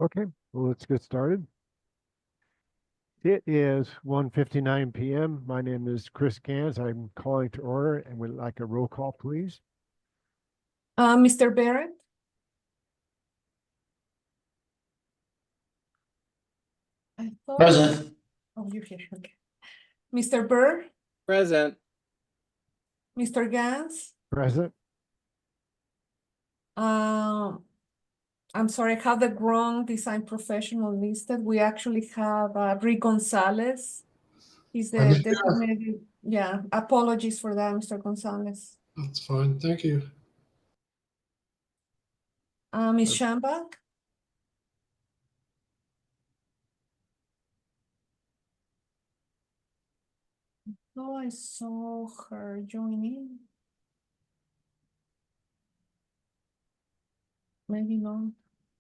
Okay, well, let's get started. It is 1:59 p.m. My name is Chris Gans. I'm calling to order and would like a roll call, please. Mr. Barrett? I thought. Present. Oh, you're here, okay. Mr. Burr? Present. Mr. Gans? Present. I'm sorry, I have the wrong design professional listed. We actually have Rick Gonzalez. He's the Understood. designated, yeah, apologies for that, Mr. Gonzalez. That's fine. Thank you. Ms. Shambach? Oh, I saw her joining. Maybe not.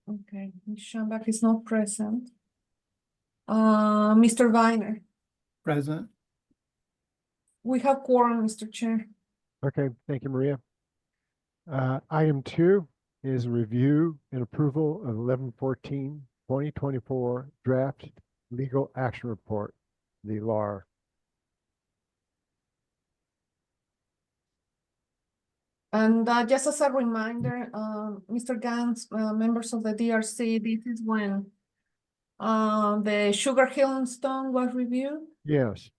Okay, Ms. Shambach is not present. Mr. Viner? Present. We have quorum, Mr. Chair. Okay, thank you, Maria. Item 2 is review and approval of 11/14/2024 draft legal action report, the LAR. And just as a reminder, Mr. Gans, members of the DRC, this is when the Sugar Hill and Stone was reviewed. Yes.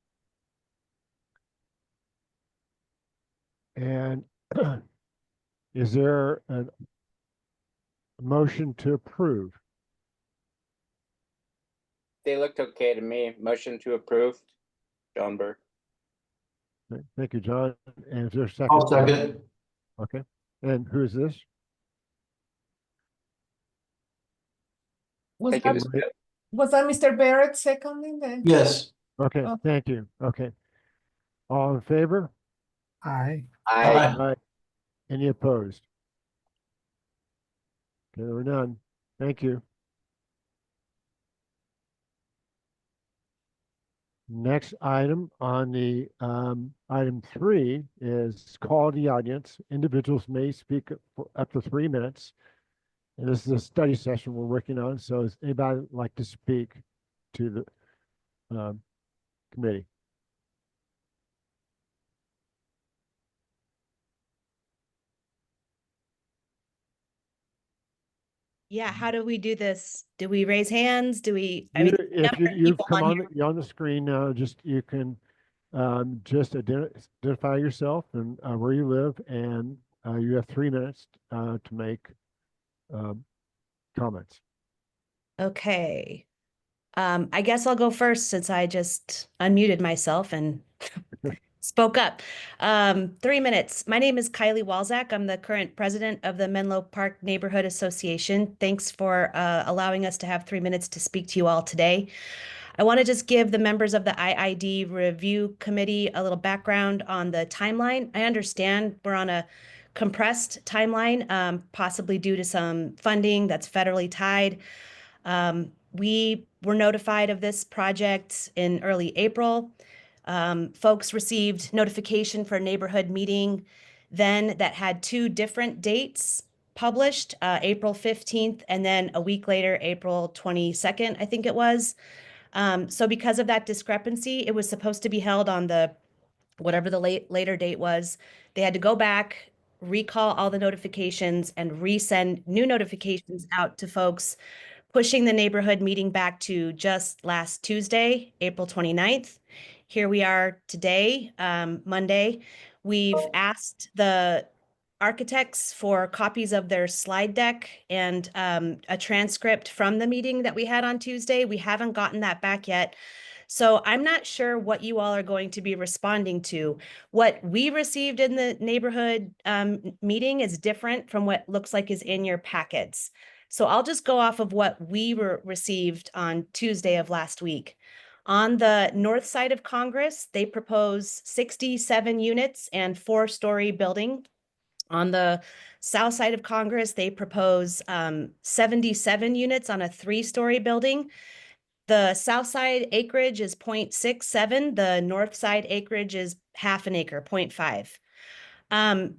And is there a motion to approve? They looked okay to me. Motion to approve. John Burr. Thank you, John. And is there a second? I'll second. Okay. And who is this? Was Thank you, that, Mr. was that Mr. Barrett seconding the? Yes. Okay, Oh. thank you. Okay. All in favor? Aye. Aye. Aye. Any opposed? Okay, there were none. Thank you. Next item on the item 3 is call the audience. Individuals may speak for up to 3 minutes. And this is a study session we're working on. So does anybody like to speak to the committee? Yeah, how do we do this? Do we raise hands? Do we, If number of you've people come on on, you're on the screen now, you can just identify yourself and where you live, and you have 3 minutes to make comments. Okay. I guess I'll go first since I just unmuted myself and spoke up. 3 minutes. My name is Kylie Walzak. I'm the current president of the Menlo Park Neighborhood Association. Thanks for allowing us to have 3 minutes to speak to you all today. I want to just give the members of the IID review committee a little background on the timeline. I understand we're on a compressed timeline, possibly due to some funding that's federally tied. We were notified of this project in early April. Folks received notification for a neighborhood meeting then that had 2 different dates published, April 15th, and then a week later, April 22nd, I think it was. So because of that discrepancy, it was supposed to be held on whatever the later date was. They had to go back, recall all the notifications, and resend new notifications out to folks, pushing the neighborhood meeting back to just last Tuesday, April 29th. Here we are today, Monday. We've asked the architects for copies of their slide deck and a transcript from the meeting that we had on Tuesday. We haven't gotten that back yet. So I'm not sure what you all are going to be responding to. What we received in the neighborhood meeting is different from what looks like is in your packets. So I'll just go off of what we received on Tuesday of last week. On the north side of Congress, they propose 67 units and 4-story building. On the south side of Congress, they propose 77 units on a 3-story building. The south side acreage is 0.67. The north side acreage is half an acre, 0.5. I'm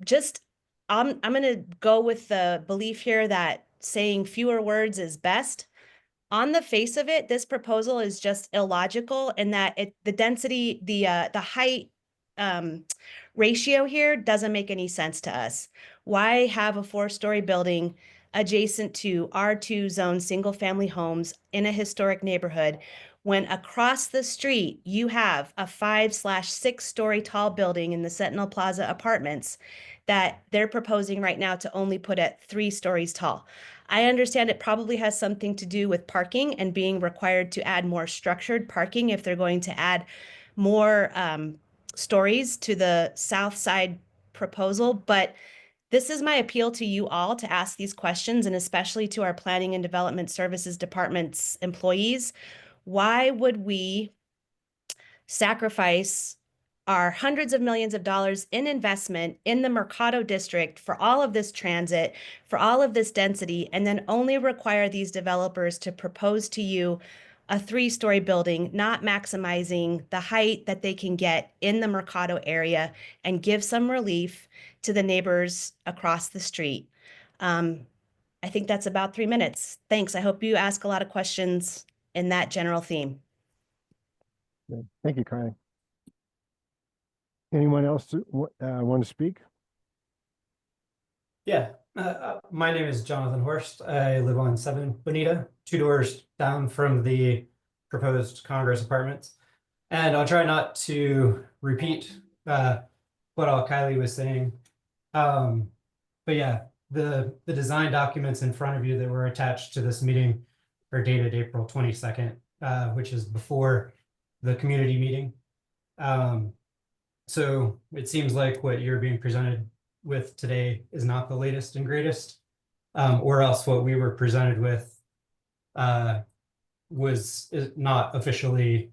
going to go with the belief here that saying fewer words is best. on the face of it, this proposal is just illogical in that the density, the height ratio here doesn't make any sense to us. Why have a 4-story building adjacent to R2 zone single family homes in a historic neighborhood when across the street you have a 5/6-story tall building in the Sentinel Plaza apartments that they're proposing right now to only put at 3 stories tall? I understand it probably has something to do with parking and being required to add more structured parking if they're going to add more stories to the south side proposal. But this is my appeal to you all to ask these questions, and especially to our Planning and Development Services Department's employees. Why would we sacrifice our hundreds of millions of dollars in investment in the Mercado district for all of this transit, for all of this density, and then only require these developers to propose to you a 3-story building, not maximizing the height that they can get in the Mercado area and give some relief to the neighbors across the street? I think that's about 3 minutes. Thanks. I hope you ask a lot of questions in that general theme. Okay, thank you, Kylie. Anyone else want to speak? Yeah, my name is Jonathan Horst. I live on 7 Bonita, 2 doors down from the proposed Congress apartments. And I'll try not to repeat what all Kylie was saying. But yeah, the design documents in front of you that were attached to this meeting are dated April 22nd, which is before the community meeting. So it seems like what you're being presented with today is not the latest and greatest, or else what we were presented with was not officially.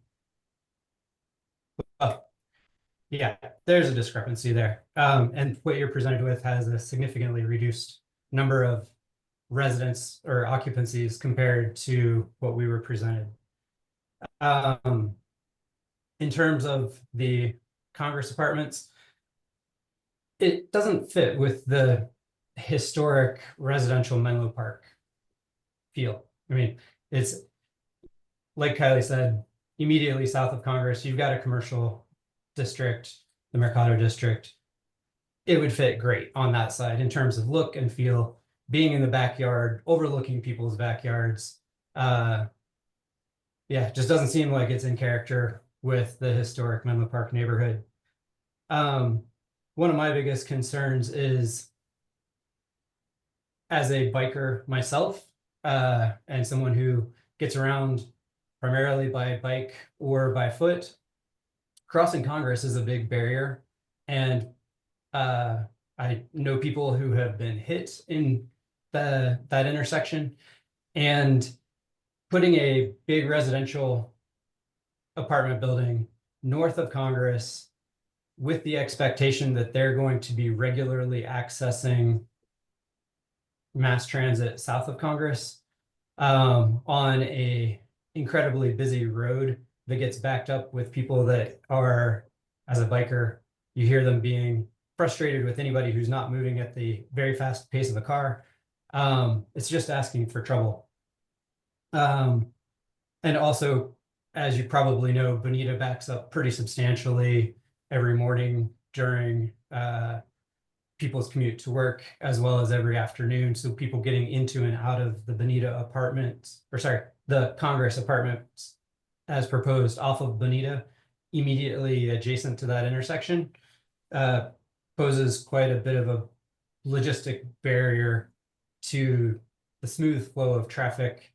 Yeah, there's a discrepancy there. And what you're presented with has a significantly reduced number of residents or occupancies compared to what we were presented. In terms of the Congress apartments, it doesn't fit with the historic residential Menlo Park feel. I mean, it's like Kylie said, immediately south of Congress, you've got a commercial district, the Mercado district. It would fit great on that side in terms of look and feel, being in the backyard, overlooking people's backyards. Yeah, just doesn't seem like it's in character with the historic Menlo Park neighborhood. One of my biggest concerns is, as a biker myself, and someone who gets around primarily by bike or by foot, crossing Congress is a big barrier. And I know people who have been hit in that intersection, and putting a big residential apartment building north of Congress with the expectation that they're going to be regularly accessing mass transit south of Congress on a incredibly busy road that gets backed up with people that are, as a biker, you hear them being frustrated with anybody who's not moving at the very fast pace of a car. It's just asking for trouble. And also, as you probably know, Bonita backs up pretty substantially every morning during people's commute to work, as well as every afternoon. So people getting into and out of the Bonita apartments, or sorry, the Congress apartments as proposed off of Bonita, immediately adjacent to that intersection, poses quite a bit of a logistic barrier to the smooth flow of traffic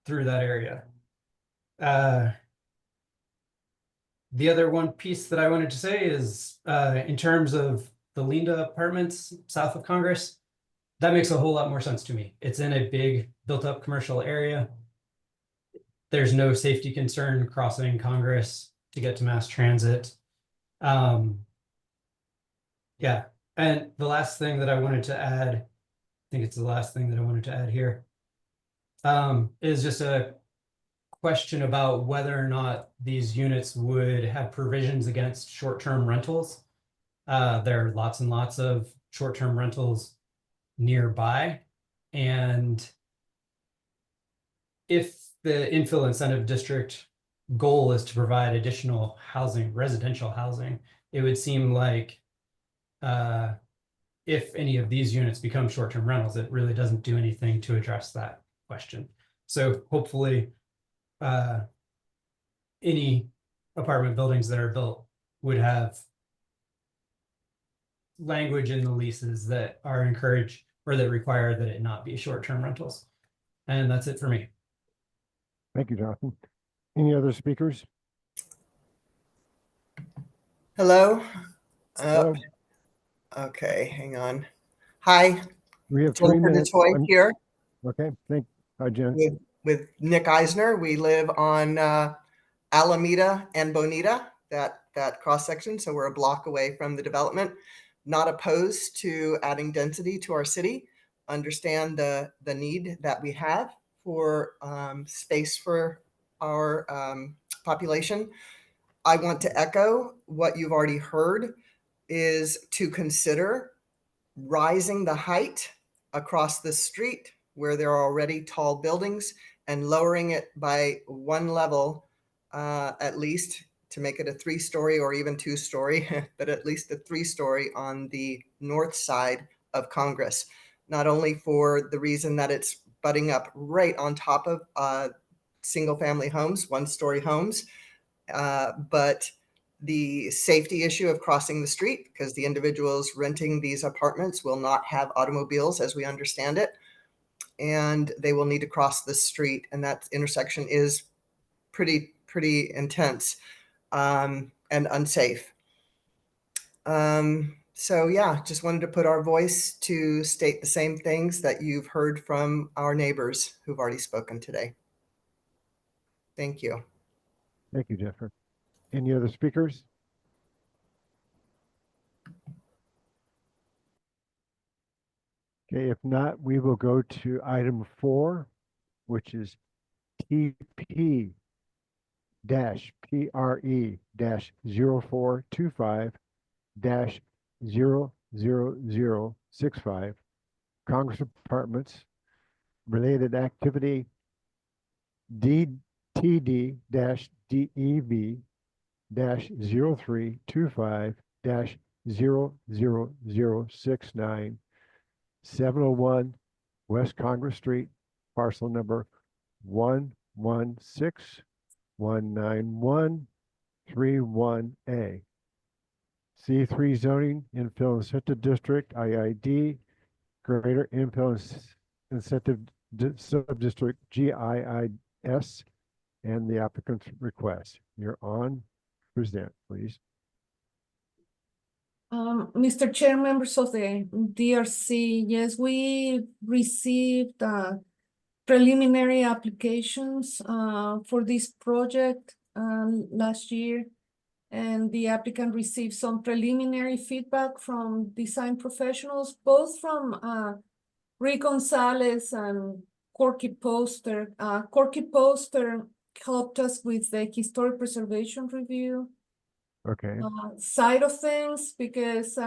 through that area. The other one piece that I wanted to say is in terms of the Linda apartments south of Congress, that makes a whole lot more sense to me. It's in a big built up commercial area. There's no safety concern crossing Congress to get to mass transit. Yeah, and the last thing that I wanted to add, I think it's the last thing that I wanted to add here, is just a question about whether or not these units would have provisions against short-term rentals. There are lots and lots of short-term rentals nearby, and if the infill incentive district goal is to provide additional housing, residential housing, it would seem like if any of these units become short-term rentals, it really doesn't do anything to address that question. So hopefully any apartment buildings that are built would have language in the leases that are encouraged or that require that it not be short-term rentals. And that's it for me. Thank you, Jonathan. Any other speakers? Hello. Hello? Okay, hang on. Hi, We have 3 Jennifer minutes. DeToy here Okay, hi, Jen. with Nick Eisner. We live on Alameda and Bonita, that cross section. So we're a block away from the development. Not opposed to adding density to our city. Understand the need that we have for space for our population. I want to echo what you've already heard is to consider rising the height across the street where there are already tall buildings and lowering it by one level at least to make it a 3-story or even 2-story, but at least a 3-story on the north side of Congress. Not only for the reason that it's butting up right on top of single family homes, 1-story homes, but the safety issue of crossing the street, because the individuals renting these apartments will not have automobiles as we understand it, and they will need to cross the street, and that intersection is pretty intense and unsafe. So yeah, just wanted to put our voice to state the same things that you've heard from our neighbors who've already spoken today. Thank you. Thank you, Jennifer. Any other speakers? Okay, if not, we will go to item 4, which is TP-PRE-0425-00065-00069. Congress Apartments related activity DTD-DEV-0325-00069, 701 West Congress Street, parcel number 116-191-31A. C3 zoning, infill incentive district, IID, greater infill incentive subdistrict, GIIS, and the applicant's request. You're on. Present, please. Mr. Chair, members of the DRC, yes, we received preliminary applications for this project last year, and the applicant received some preliminary feedback from design professionals, both from Rick Gonzalez and Corky Poster. Corky Poster helped us with the historic preservation review Okay. side of things, because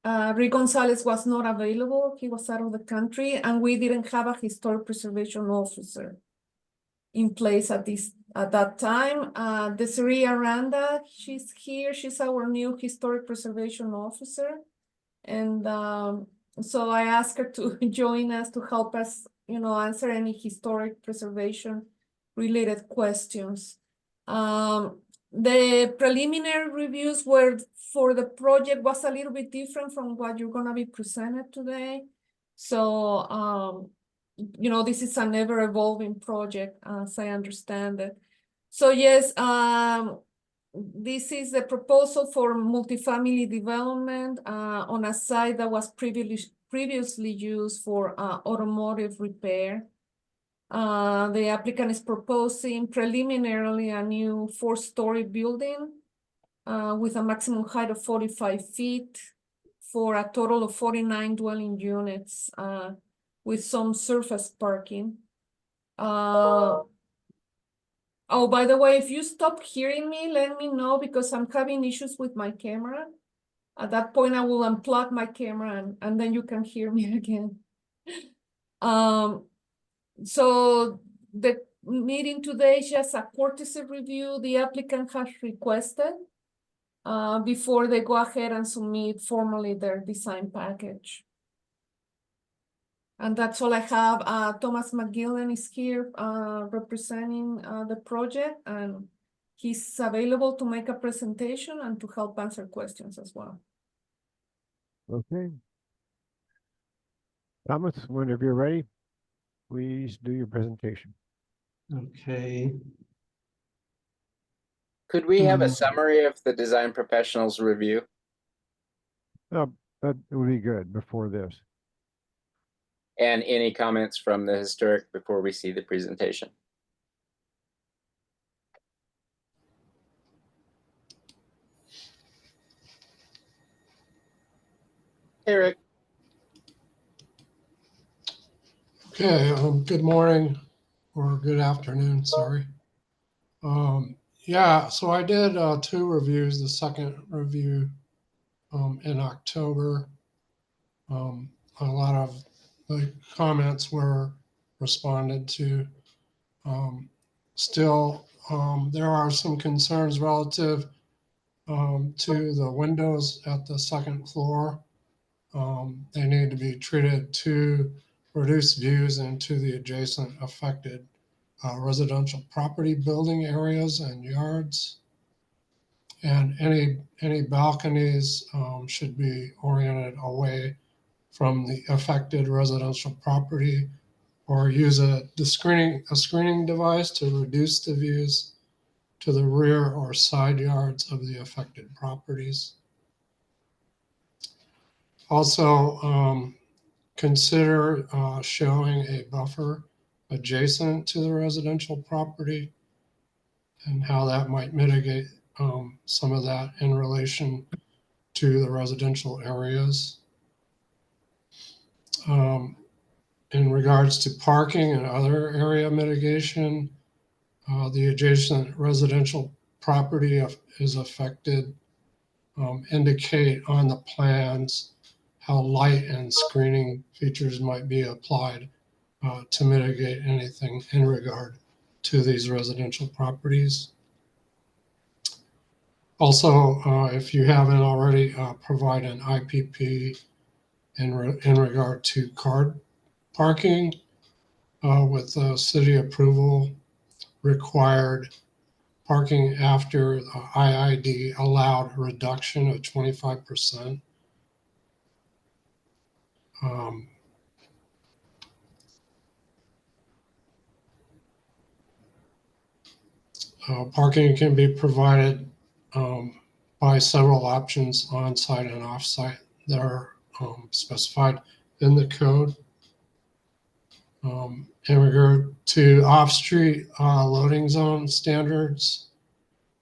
Rick Gonzalez was not available. He was out of the country, and we didn't have a historic preservation officer in place at that time. Desiree Aranda, she's here. She's our new historic preservation officer. And so I asked her to join us to help us, answer any historic preservation related questions. The preliminary reviews were for the project was a little bit different from what you're going to be presented today. So, this is an ever evolving project, as I understand it. So yes, this is the proposal for multifamily development on a site that was previously used for automotive repair. The applicant is proposing preliminarily a new 4-story building with a maximum height of 45 feet for a total of 49 dwelling units with some surface parking. Oh, by the way, if you stop hearing me, let me know, because I'm having issues with my camera. At that point, I will unplug my camera and then you can hear me again. So the meeting today is just a courtesy review the applicant has requested before they go ahead and submit formally their design package. And that's all I have. Thomas McGillen is here representing the project, and he's available to make a presentation and to help answer questions as well. Okay. Thomas, whenever you're ready, please do your presentation. Okay. Could we have a Hmm. summary of the design professionals review? That would be good before this. And any comments from the historic before we see the presentation? Eric. Okay, good morning or good afternoon, sorry. Yeah, so I did 2 reviews, the second review in October. A lot of the comments were responded to. Still, there are some concerns relative to the windows at the second floor. They need to be treated to reduce views into the adjacent affected residential property building areas and yards. And any balconies should be oriented away from the affected residential property, or use a screening device to reduce the views to the rear or side yards of the affected properties. Also, consider showing a buffer adjacent to the residential property and how that might mitigate some of that in relation to the residential areas. In regards to parking and other area mitigation, the adjacent residential property is affected. Indicate on the plans how light and screening features might be applied to mitigate anything in regard to these residential properties. Also, if you haven't already, provide an IPP in regard to car parking with city approval required parking after IID allowed reduction of 25%. Parking can be provided by several options on-site and off-site that are specified in the code. In regard to off-street loading zone standards,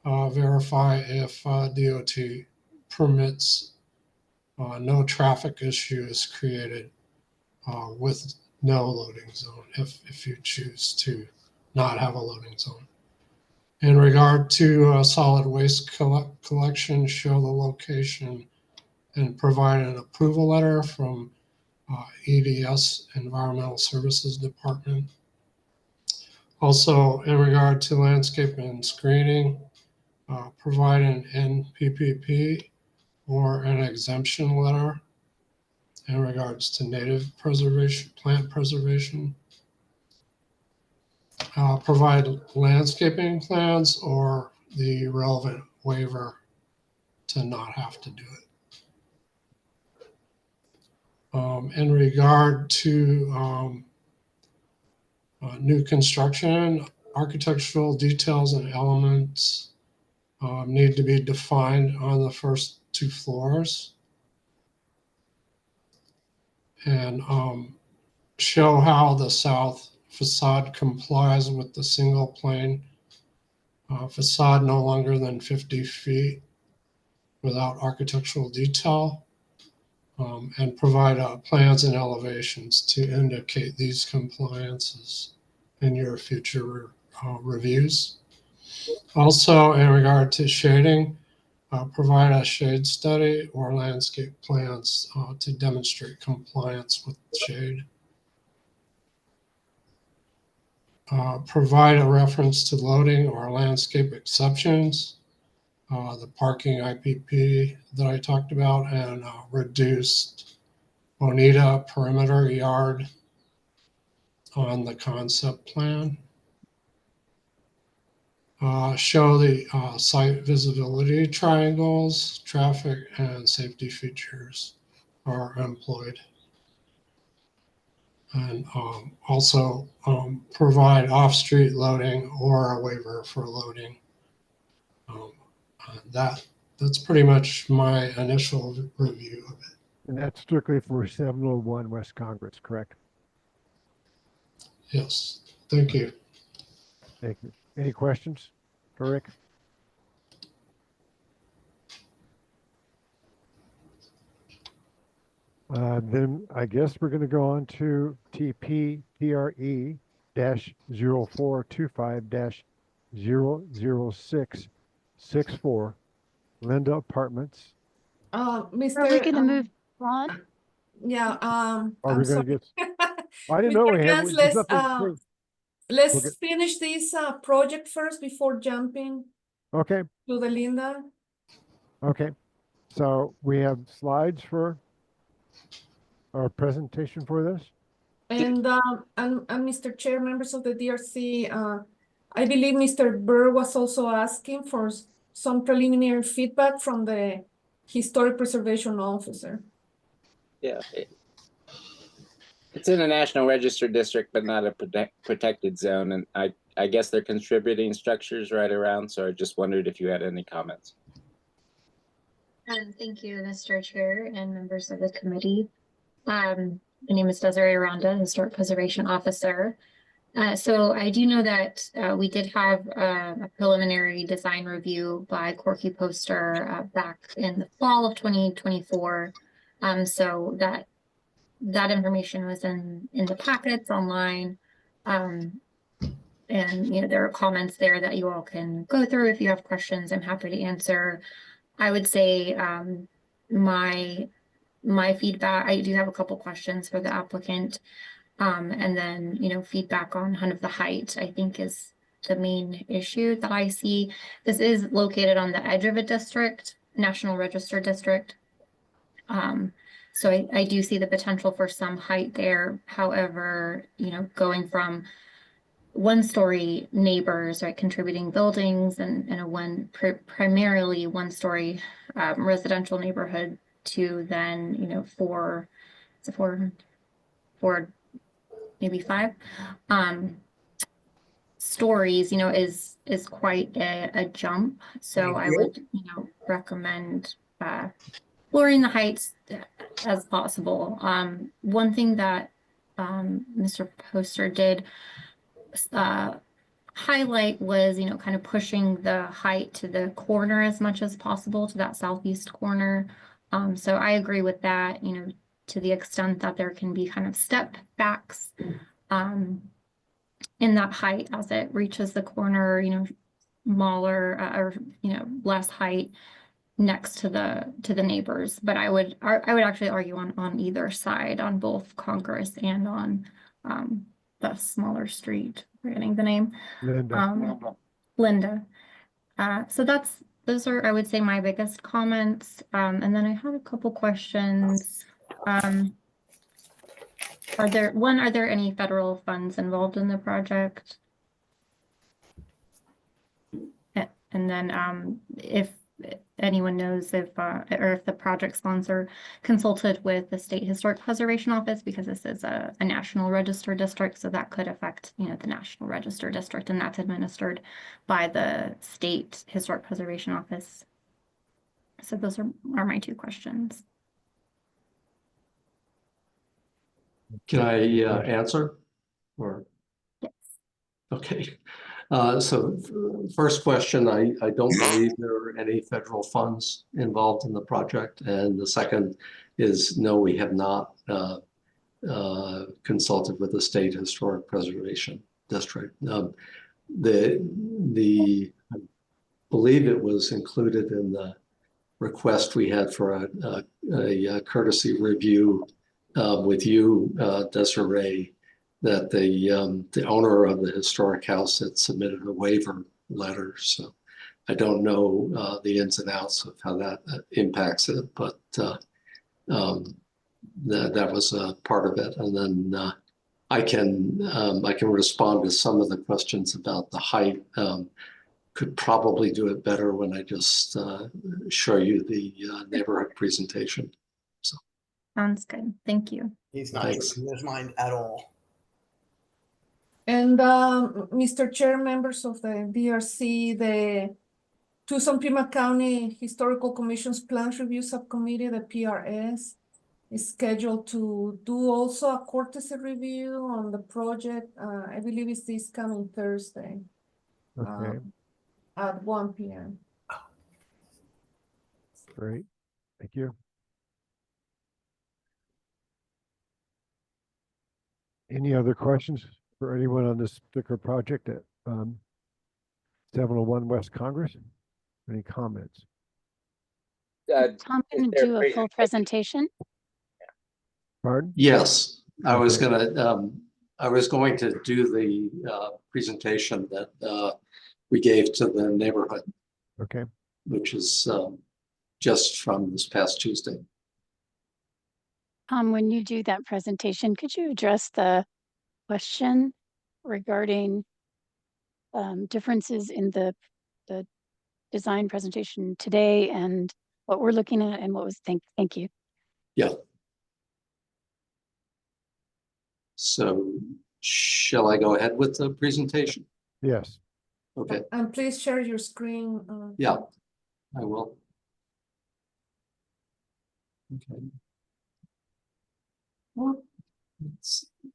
verify if DOT permits no traffic issue is created with no loading zone if you choose to not have a loading zone. In regard to solid waste collection, show the location and provide an approval letter from EDS, Environmental Services Department. Also, in regard to landscape and screening, provide an NPPP or an exemption letter in regards to native preservation, plant preservation. Provide landscaping plans or the relevant waiver to not have to do it. In regard to new construction, architectural details and elements need to be defined on the first 2 floors, and show how the south facade complies with the single plane facade no longer than 50 feet without architectural detail, and provide plans and elevations to indicate these compliances in your future reviews. Also, in regard to shading, provide a shade study or landscape plans to demonstrate compliance with shade. provide a reference to loading or landscape exceptions, the parking IPP that I talked about, and reduced Bonita perimeter yard on the concept plan. Show the site visibility triangles, traffic, and safety features are employed. And also provide off-street loading or a waiver for loading. That's pretty much my initial review of it. And that's strictly for 701 West Congress, correct? Yes, thank you. Thank you. Any questions for Rick? Then I guess we're going to go on to TP-0425-00664, Linda Apartments. Mr. Are we gonna move on? Yeah, Are I'm we going to sorry. get, I didn't know Mr. we had. Gans, there's nothing to- let's Okay. finish this project first before jumping Okay, to the Linda. okay. So we have slides for our presentation for this. And Mr. Chair, members of the DRC, I believe Mr. Burr was also asking for some preliminary feedback from the Historic Preservation Officer. Yeah. It's in a National Register district, but not a protected zone. And I guess they're contributing structures right around. So I just wondered if you had any comments. Thank you, Mr. Chair and members of the committee. My name is Desiree Aranda, Historic Preservation Officer. So I do know that we did have a preliminary design review by Corky Poster back in the fall of 2024. So that information was in the packets online. And there are comments there that you all can go through. If you have questions, I'm happy to answer. I would say my feedback, I do have a couple questions for the applicant. And then, feedback on kind of the height, I think is the main issue that I see. This is located on the edge of a district, National Register district. So I do see the potential for some height there. However, going from one-story neighbors, right, contributing buildings and a primarily one-story residential neighborhood to then, four, maybe five stories, is quite a jump. So I would, recommend lowering the heights as possible. One thing that Mr. Poster did highlight was, kind of pushing the height to the corner as much as possible, to that southeast corner. So I agree with that, to the extent that there can be kind of step backs in that height as it reaches the corner, smaller or less height next to the neighbors. But I would actually argue on either side, on both Congress and on the smaller street, forgetting the name. Linda. So those are, I would say, my biggest comments. And then I have a couple questions. Are there any federal funds involved in the project? And then if anyone knows if the project sponsor consulted with the State Historic Preservation Office, because this is a National Register district, so that could affect, the National Register district, and that's administered by the State Historic Preservation Office. So those are my two questions. Can I answer? Or Yes. okay. So first question, I don't believe there are any federal funds involved in the project. And the second is no, we have not consulted with the State Historic Preservation District. I believe it was included in the request we had for a courtesy review with you, Desiree, that the owner of the historic house had submitted a waiver letter. So I don't know the ins and outs of how that impacts it, but that was a part of it. And then I can respond to some of the questions about the height. Could probably do it better when I just show you the neighborhood presentation. So Sounds good. Thank you. He's not Thanks. changing his mind at all. And Mr. Chair, members of the DRC, the Tucson Pima County Historical Commission's Plan Review Subcommittee, the PRS, is scheduled to do also a courtesy review on the project. I believe it's this coming Thursday Okay, at 1 p.m. great. Thank you. Any other questions for anyone on this particular project at 701 West Congress? Any comments? Tom, Is can there do a full presentation? Pardon? yes, I was Okay. going to do the presentation that we gave to the neighborhood, Okay, which is just from this past Tuesday. When you do that presentation, could you address the question regarding differences in the design presentation today and what we're looking at and what was, thank you. Yeah. So shall I go ahead with the presentation? yes. Okay, And please share your screen. yeah, I will. Okay. Well, let's see.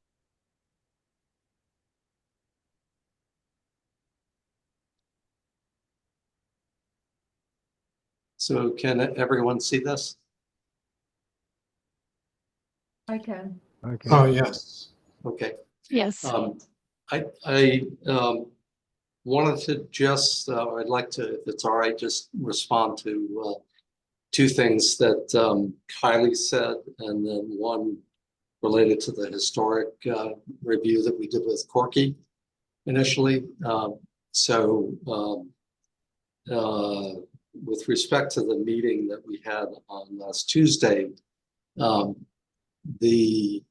So can everyone see this? I can. Okay. Oh, yes. Okay. Yes. I wanted to just, I'd like to, if it's all right, just respond to two things that Kylie said, and then one related to the historic review that we did with Corky initially. With respect to the meeting that we had on last Tuesday, the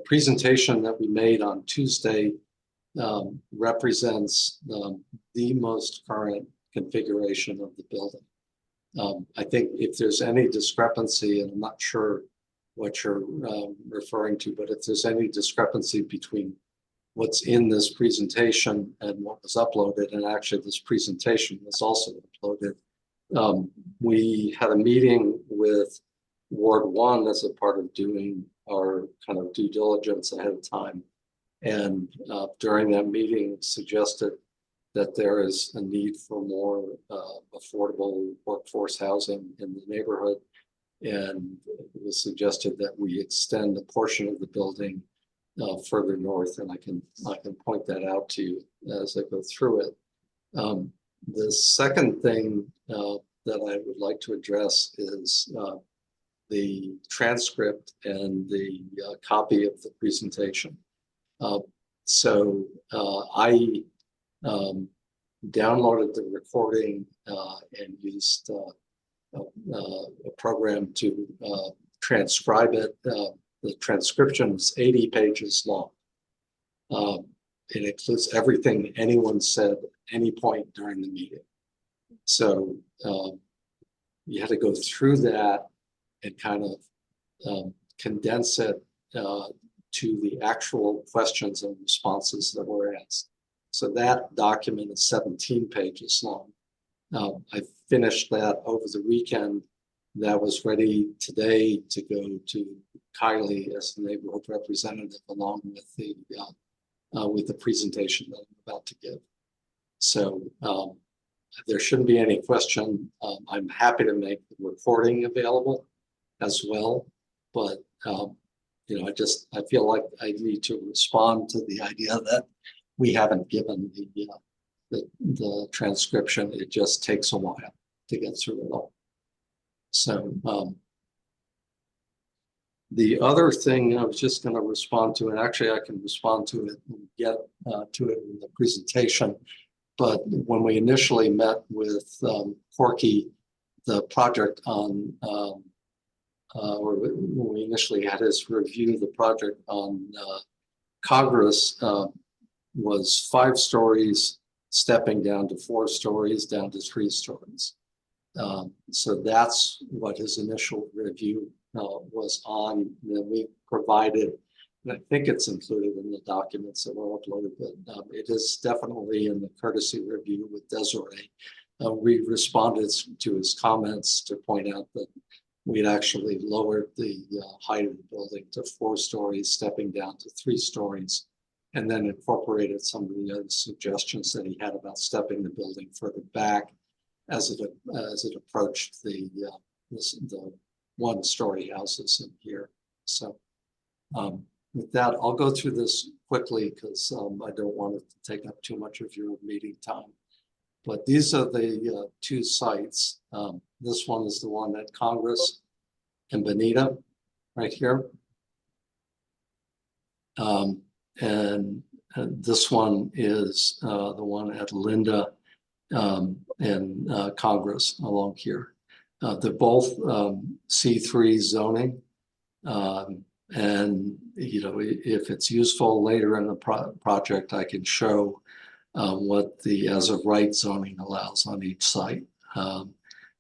presentation that we made on Tuesday represents the most current configuration of the building. I think if there's any discrepancy, and I'm not sure what you're referring to, but if there's any discrepancy between what's in this presentation and what was uploaded, and actually this presentation was also uploaded. We had a meeting with Ward 1 as a part of doing our kind of due diligence ahead of time. And during that meeting suggested that there is a need for more affordable workforce housing in the neighborhood. And it was suggested that we extend a portion of the building further north, and I can point that out to you as I go through it. The second thing that I would like to address is the transcript and the copy of the presentation. So I downloaded the recording and used a program to transcribe it. The transcription is 80 pages long. It includes everything anyone said at any point during the meeting. So you had to go through that and kind of condense it to the actual questions and responses that were asked. So that document is 17 pages long. I finished that over the weekend. That was ready today to go to Kylie as the neighborhood representative, along with the presentation that I'm about to give. So there shouldn't be any question. I'm happy to make the recording available as well, but you know, I feel like I need to respond to the idea that we haven't given the transcription. It just takes a while to get through it all. So The other thing I was just going to respond to, and actually I can respond to it and get to it in the presentation, but when we initially met with Corky, the project on, or when we initially had his review the project on Congress, was 5 stories, stepping down to 4 stories, down to 3 stories. So that's what his initial review was on. That we provided, and I think it's included in the documents that were uploaded, but it is definitely in the courtesy review with Desiree. We responded to his comments to point out that we'd actually lowered the height of the building to 4 stories, stepping down to 3 stories, and then incorporated some of the other suggestions that he had about stepping the building further back as it approached the 1-story houses in here. So with that, I'll go through this quickly because I don't want it to take up too much of your meeting time. But these are the 2 sites. This one is the one at Congress and Bonita, right here. And this one is the one at Linda and Congress along here. They're both C3 zoning. And, you know, if it's useful later in the project, I can show what the as of right zoning allows on each site,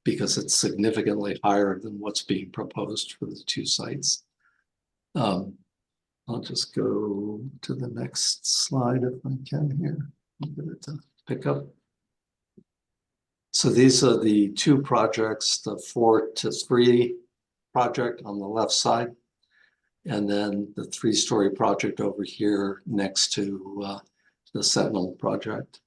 because it's significantly higher than what's being proposed for the 2 sites. I'll just go to the next slide if I can here. I'll get it to pick up. So these are the 2 projects, the 4 to 3 project on the left side, and then the 3-story project over here next to the Sentinel project.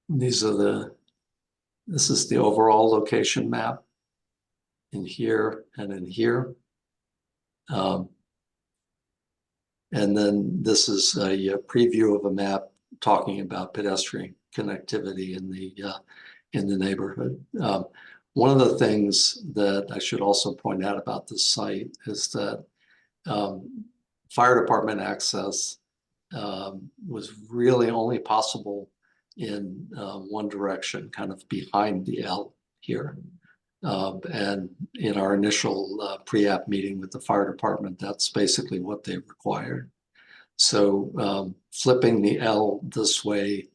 This is the overall location map in here and in here. And then this is a preview of a map talking about pedestrian connectivity in the neighborhood. One of the things that I should also point out about this site is that fire department access was really only possible in one direction, kind of behind the L here. And in our initial pre-app meeting with the fire department, that's basically what they required. So flipping the L this way,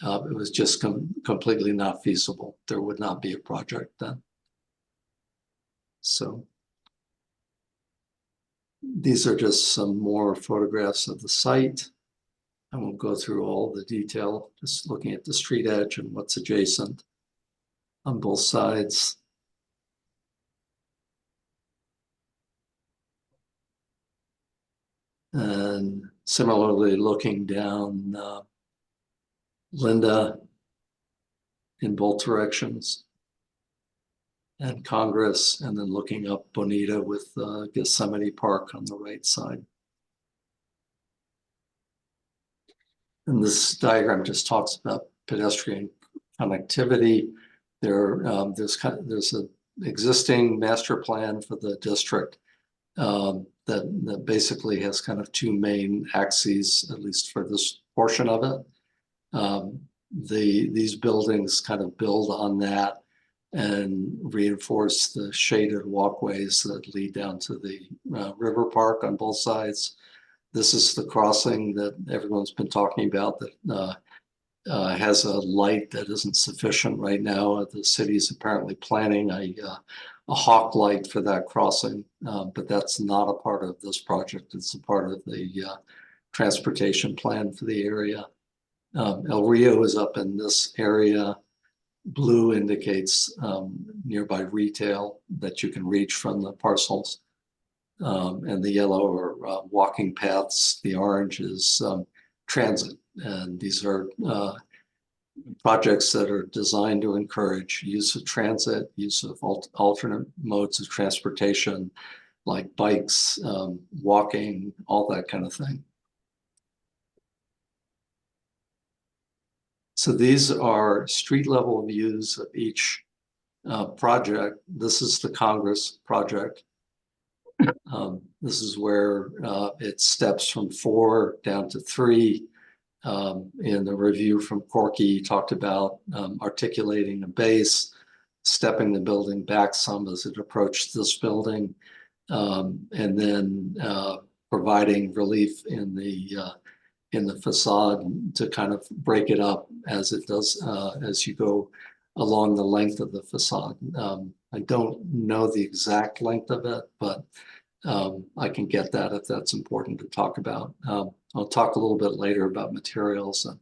it was just completely not feasible. There would not be a project then. So these are just some more photographs of the site. I won't go through all the detail, just looking at the street edge and what's adjacent on both sides. And similarly, looking down Linda in both directions, and Congress, and then looking up Bonita with Gethsemane Park on the right side. And this diagram just talks about pedestrian connectivity. There's an existing master plan for the district that basically has kind of 2 main axes, at least for this portion of it. These buildings kind of build on that and reinforce the shaded walkways that lead down to the river park on both sides. This is the crossing that everyone's been talking about that has a light that isn't sufficient right now. The city is apparently planning a hawk light for that crossing, but that's not a part of this project. It's a part of the transportation plan for the area. El Rio is up in this area. Blue indicates nearby retail that you can reach from the parcels. And the yellow are walking paths. The orange is transit. And these are projects that are designed to encourage use of transit, use of alternate modes of transportation, like bikes, walking, all that kind of thing. So these are street level views of each project. This is the Congress project. This is where it steps from 4 down to 3. In the review from Corky, talked about articulating a base, stepping the building back some as it approached this building, and then providing relief in the facade to kind of break it up as it does as you go along the length of the facade. I don't know the exact length of it, but I can get that if that's important to talk about. I'll talk a little bit later about materials and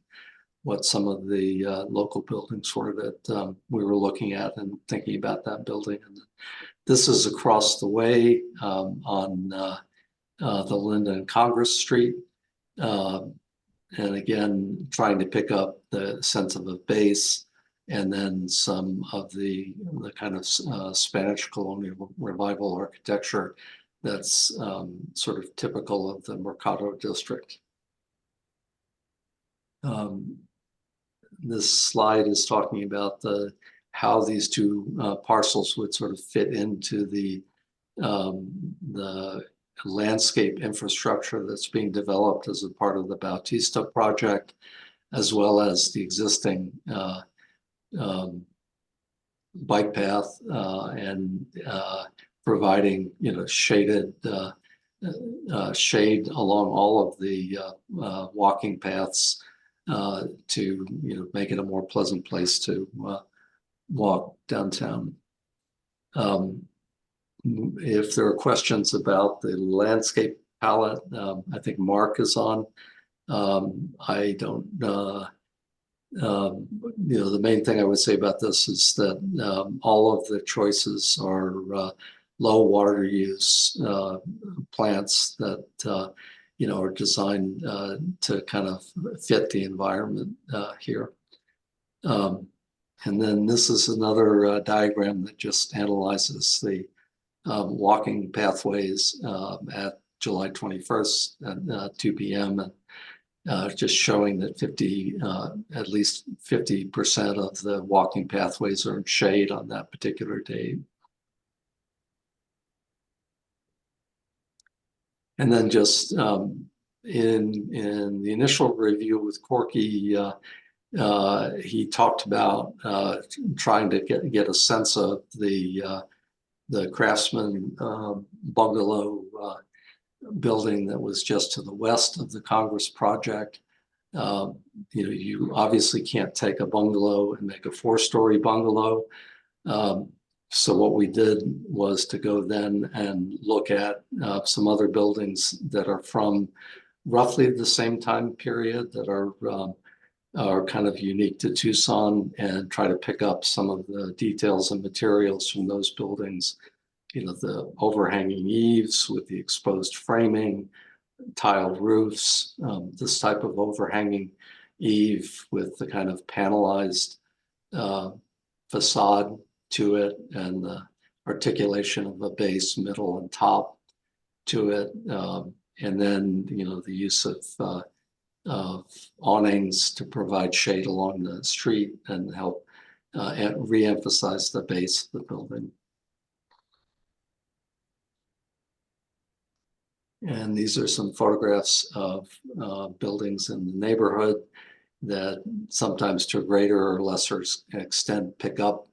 what some of the local buildings were that we were looking at and thinking about that building. And this is across the way on the Linda and Congress Street. And again, trying to pick up the sense of a base and then some of the kind of Spanish colonial revival architecture that's sort of typical of the Mercado district. This slide is talking about how these two parcels would sort of fit into the landscape infrastructure that's being developed as a part of the Bautista project, as well as the existing bike path and providing, shaded shade along all of the walking paths to, make it a more pleasant place to walk downtown. If there are questions about the landscape palette, I think Mark is on. I don't, the main thing I would say about this is that all of the choices are low water use plants that, are designed to kind of fit the environment here. And then this is another diagram that just analyzes the walking pathways at July 21st at 2 p.m. and just showing that at least 50% of the walking pathways are in shade on that particular day. And then just in the initial review with Corky, he talked about trying to get a sense of the Craftsman bungalow building that was just to the west of the Congress project. You obviously can't take a bungalow and make a 4-story bungalow. So what we did was to go then and look at some other buildings that are from roughly the same time period that are kind of unique to Tucson, and try to pick up some of the details and materials from those buildings. The overhanging eaves with the exposed framing, tiled roofs, this type of overhanging eave with the kind of panelized facade to it, and the articulation of a base, middle, and top to it. And then, the use of awnings to provide shade along the street and help re-emphasize the base of the building. And these are some photographs of buildings in the neighborhood that sometimes to a greater or lesser extent pick up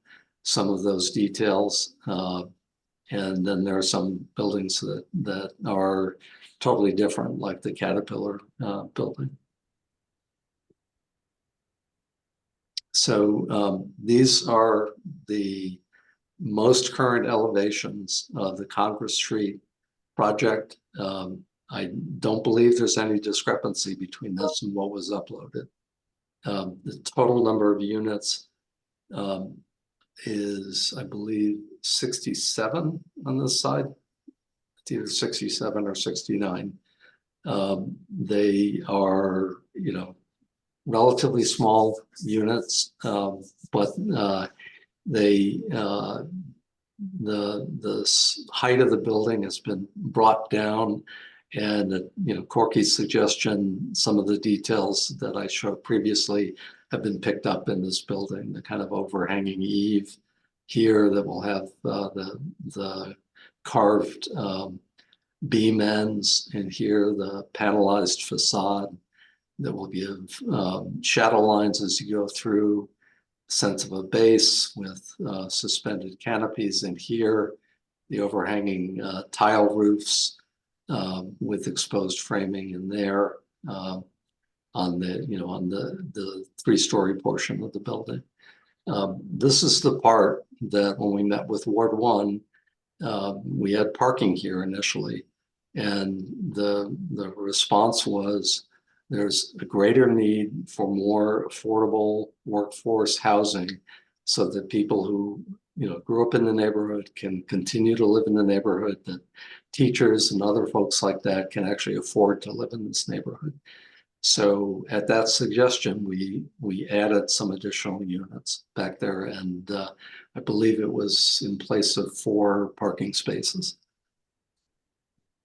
some of those details. And then there are some buildings that are totally different, like the Caterpillar building. So these are the most current elevations of the Congress Street project. I don't believe there's any discrepancy between this and what was uploaded. The total number of units is, I believe, 67 on this side. It's either 67 or 69. They are, relatively small units, but the height of the building has been brought down, and Corky's suggestion, some of the details that I showed previously have been picked up in this building, the kind of overhanging eave here that will have the carved beam ends, and here the panelized facade that will give shadow lines as you go through, sense of a base with suspended canopies, and here the overhanging tile roofs with exposed framing in there on the 3-story portion of the building. This is the part that when we met with Ward 1, we had parking here initially, and the response was there's a greater need for more affordable workforce housing so that people who grew up in the neighborhood can continue to live in the neighborhood, that teachers and other folks like that can actually afford to live in this neighborhood. So at that suggestion, we added some additional units back there, and I believe it was in place of 4 parking spaces.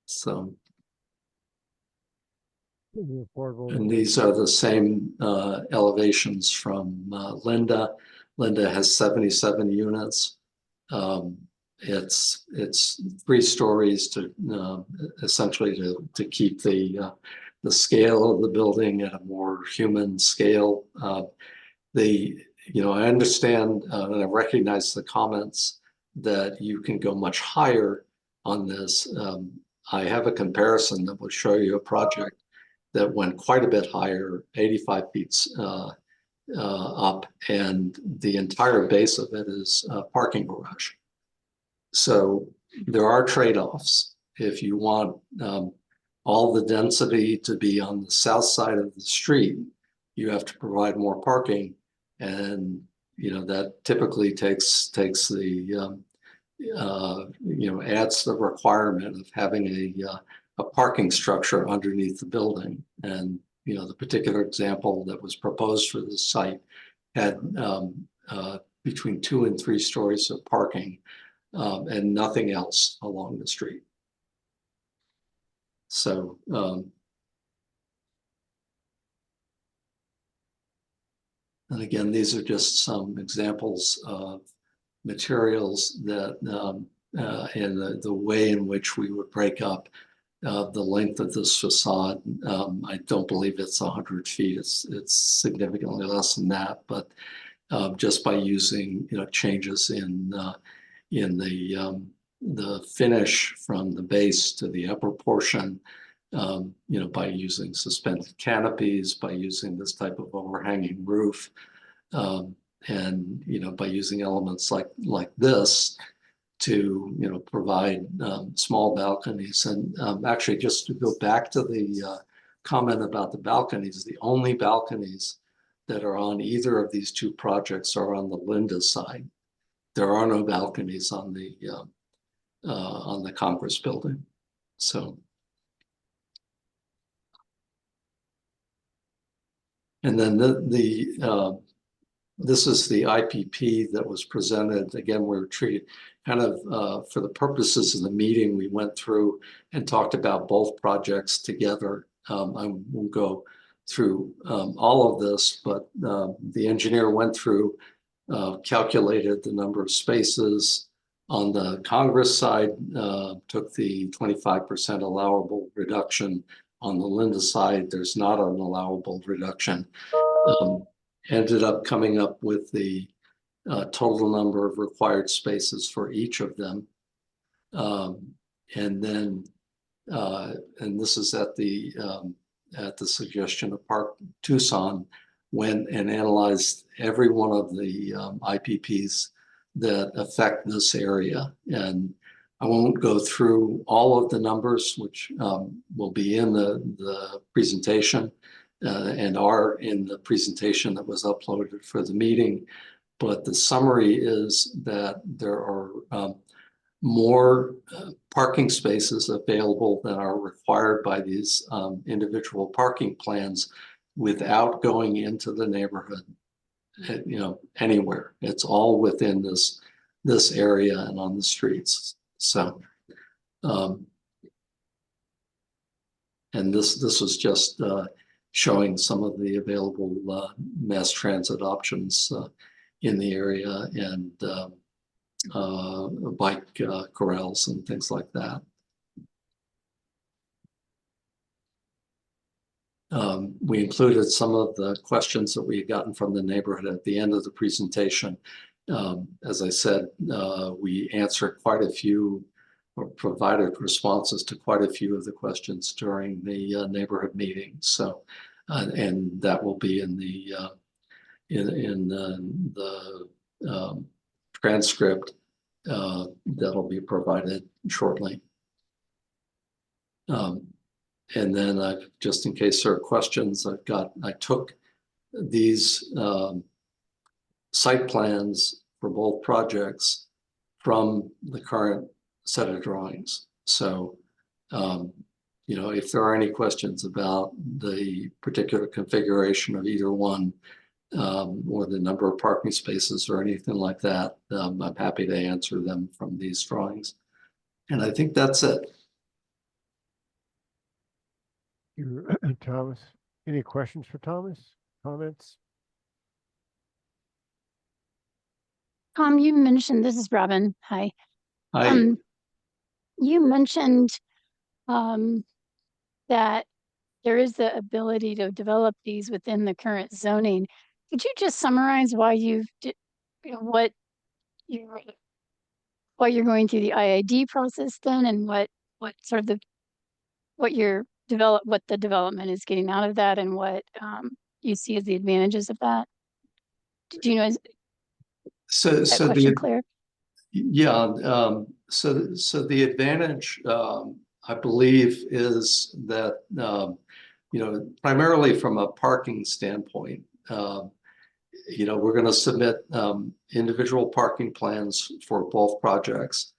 So, and these are the same elevations from Linda. Linda has 77 units. It's 3 stories to essentially to keep the scale of the building at a more human scale. I understand and I recognize the comments that you can go much higher on this. I have a comparison that will show you a project that went quite a bit higher, 85 feet up, and the entire base of it is a parking garage. So there are trade-offs. If you want all the density to be on the south side of the street, you have to provide more parking, and that typically takes the adds the requirement of having a parking structure underneath the building. And the particular example that was proposed for this site had between 2 and 3 stories of parking and nothing else along the street. So and again, these are just some examples of materials that and the way in which we would break up the length of this facade. I don't believe it's 100 feet. It's significantly less than that, but just by using changes in the finish from the base to the upper portion, by using suspended canopies, by using this type of overhanging roof, and by using elements like this to provide small balconies. And actually, just to go back to the comment about the balconies, the only balconies that are on either of these 2 projects are on the Linda side. There are no balconies on the Congress building. So, and then this is the IPP that was presented. Again, we're treated kind of for the purposes of the meeting, we went through and talked about both projects together. I won't go through all of this, but the engineer went through, calculated the number of spaces. On the Congress side, took the 25% allowable reduction. On the Linda side, there's not an allowable reduction. Ended up coming up with the total number of required spaces for each of them. And then, and this is at the suggestion of Park Tucson, went and analyzed every one of the IPPs that affect this area. And I won't go through all of the numbers, which will be in the presentation and are in the presentation that was uploaded for the meeting. But the summary is that there are more parking spaces available than are required by these individual parking plans without going into the neighborhood, anywhere. It's all within this area and on the streets. So, and this was just showing some of the available mass transit options in the area, and bike corrals and things like that. We included some of the questions that we had gotten from the neighborhood at the end of the presentation. As I said, we answered quite a few or provided responses to quite a few of the questions during the neighborhood meeting. So, and that will be in the transcript that'll be provided shortly. And then I've, just in case there are questions, I took these site plans for both projects from the current set of drawings. So, you know, if there are any questions about the particular configuration of either one, or the number of parking spaces or anything like that, I'm happy to answer them from these drawings. And I think that's it. Thomas, any questions for Thomas? Comments? Tom, you mentioned, this is Robin. Hi. Hi. You mentioned that there is the ability to develop these within the current zoning. Could you just summarize why you know, what you're going through the IID process then, and what sort of what the development is getting out of that, and what you see as the advantages of that? Do you know, is So that question clear? Yeah, so the advantage, I believe, is that, you know, primarily from a parking standpoint, you know, we're going to submit individual parking plans for both projects.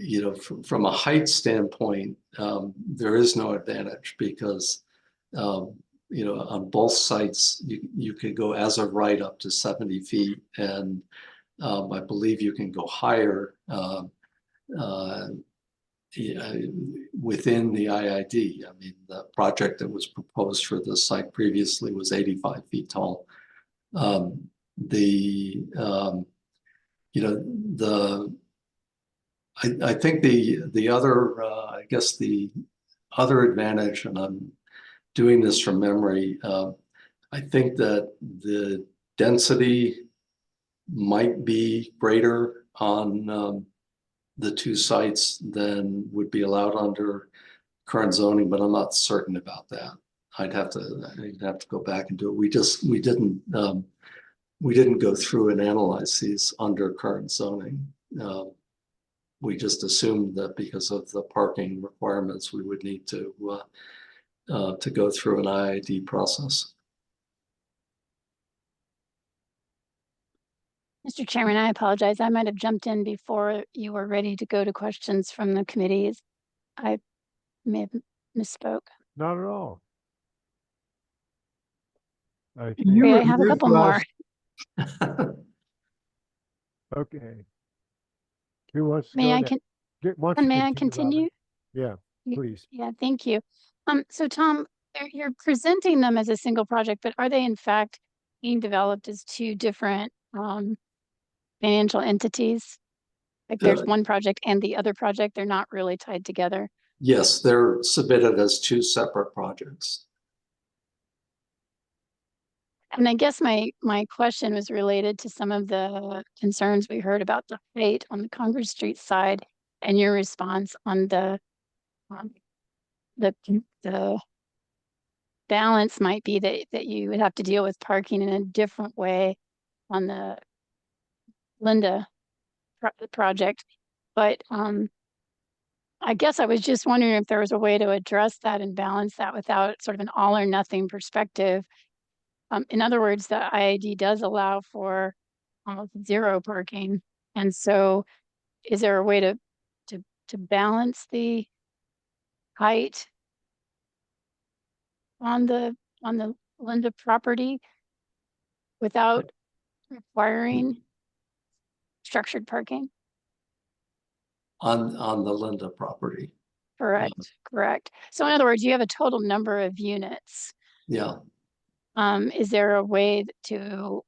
You know, from a height standpoint, there is no advantage because, you know, on both sites, you could go as of right up to 70 feet. And I believe you can go higher within the IID. I mean, the project that was proposed for this site previously was 85 feet tall. You know, I think the other, I guess the other advantage, and I'm doing this from memory, I think that the density might be greater on the two sites than would be allowed under current zoning, but I'm not certain about that. I'd have to go back and do it. We didn't go through and analyze these under current zoning. We just assumed that because of the parking requirements, we would need to go through an IID process. Mr. Chairman, I apologize. I might have jumped in before you were ready to go to questions from the committees. I may have misspoke. Not at all. I have a couple more. Okay. Who wants to May go I next? may I continue? Yeah, please. Yeah, thank you. So Tom, you're presenting them as a single project, but are they in fact being developed as two different financial entities? Like there's one project and the other project, they're not really tied together. Yes, they're submitted as two separate projects. And I guess my question was related to some of the concerns we heard about the height on the Congress Street side, and your response on the balance might be that you would have to deal with parking in a different way on the Linda project. But I guess I was just wondering if there was a way to address that and balance that without sort of an all or nothing perspective. In other words, the IID does allow for almost zero parking. And so is there a way to balance the height on the Linda property without requiring structured parking? On the Linda property. Correct. So in other words, you have a total number of units. Yeah. Is there a way to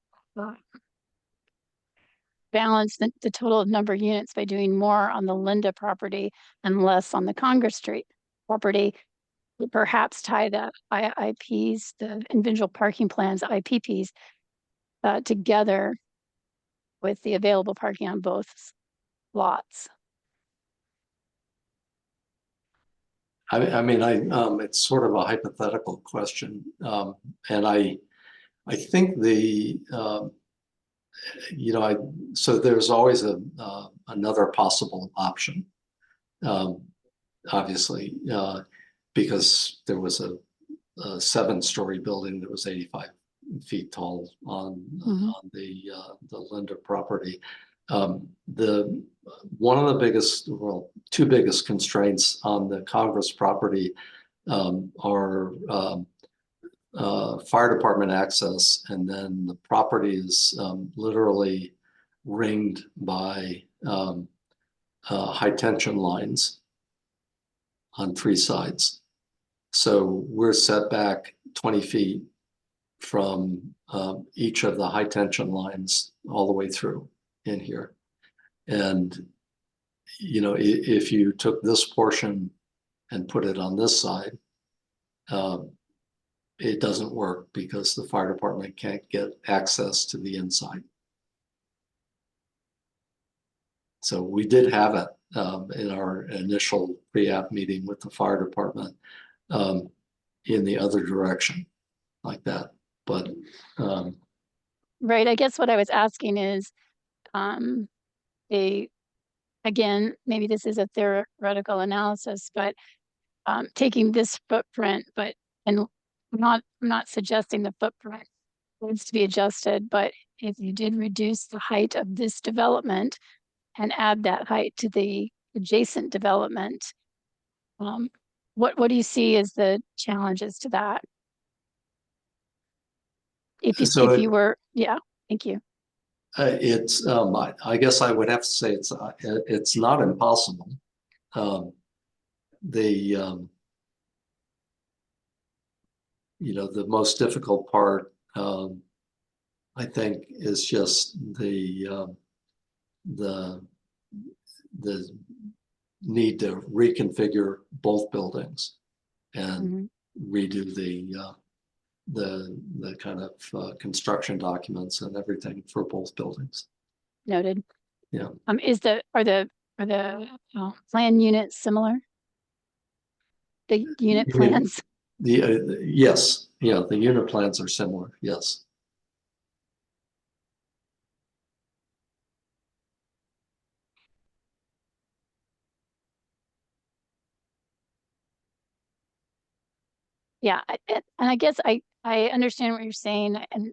balance the total number of units by doing more on the Linda property and less on the Congress Street property? Perhaps tie the IIPs, the individual parking plans, IPPs, together with the available parking on both lots. I mean, it's sort of a hypothetical question, and I think so there's always another possible option, obviously, because there was a 7-story building that was 85 feet tall on the Linda property. One of the biggest, well, 2 biggest constraints on the Congress property are fire department access, and then the property is literally ringed by high tension lines on 3 sides. So we're set back 20 feet from each of the high tension lines all the way through in here. And, if you took this portion and put it on this side, it doesn't work because the fire department can't get access to the inside. So we did have it in our initial pre-app meeting with the fire department in the other direction like that. But right, I guess what I was asking is, again, maybe this is a theoretical analysis, but taking this footprint, and I'm not suggesting the footprint needs to be adjusted, but if you did reduce the height of this development and add that height to the adjacent development, what do you see as the challenges to that? If you were, yeah, thank you. It's I guess I would have to say it's not impossible. The most difficult part, I think, is just the need to reconfigure both buildings and redo the kind of construction documents and everything for both buildings. Noted. Yeah. Are the plan units similar? The unit plans? Yes, yeah, the unit plans are similar, yes. Yeah, and I guess I understand what you're saying, and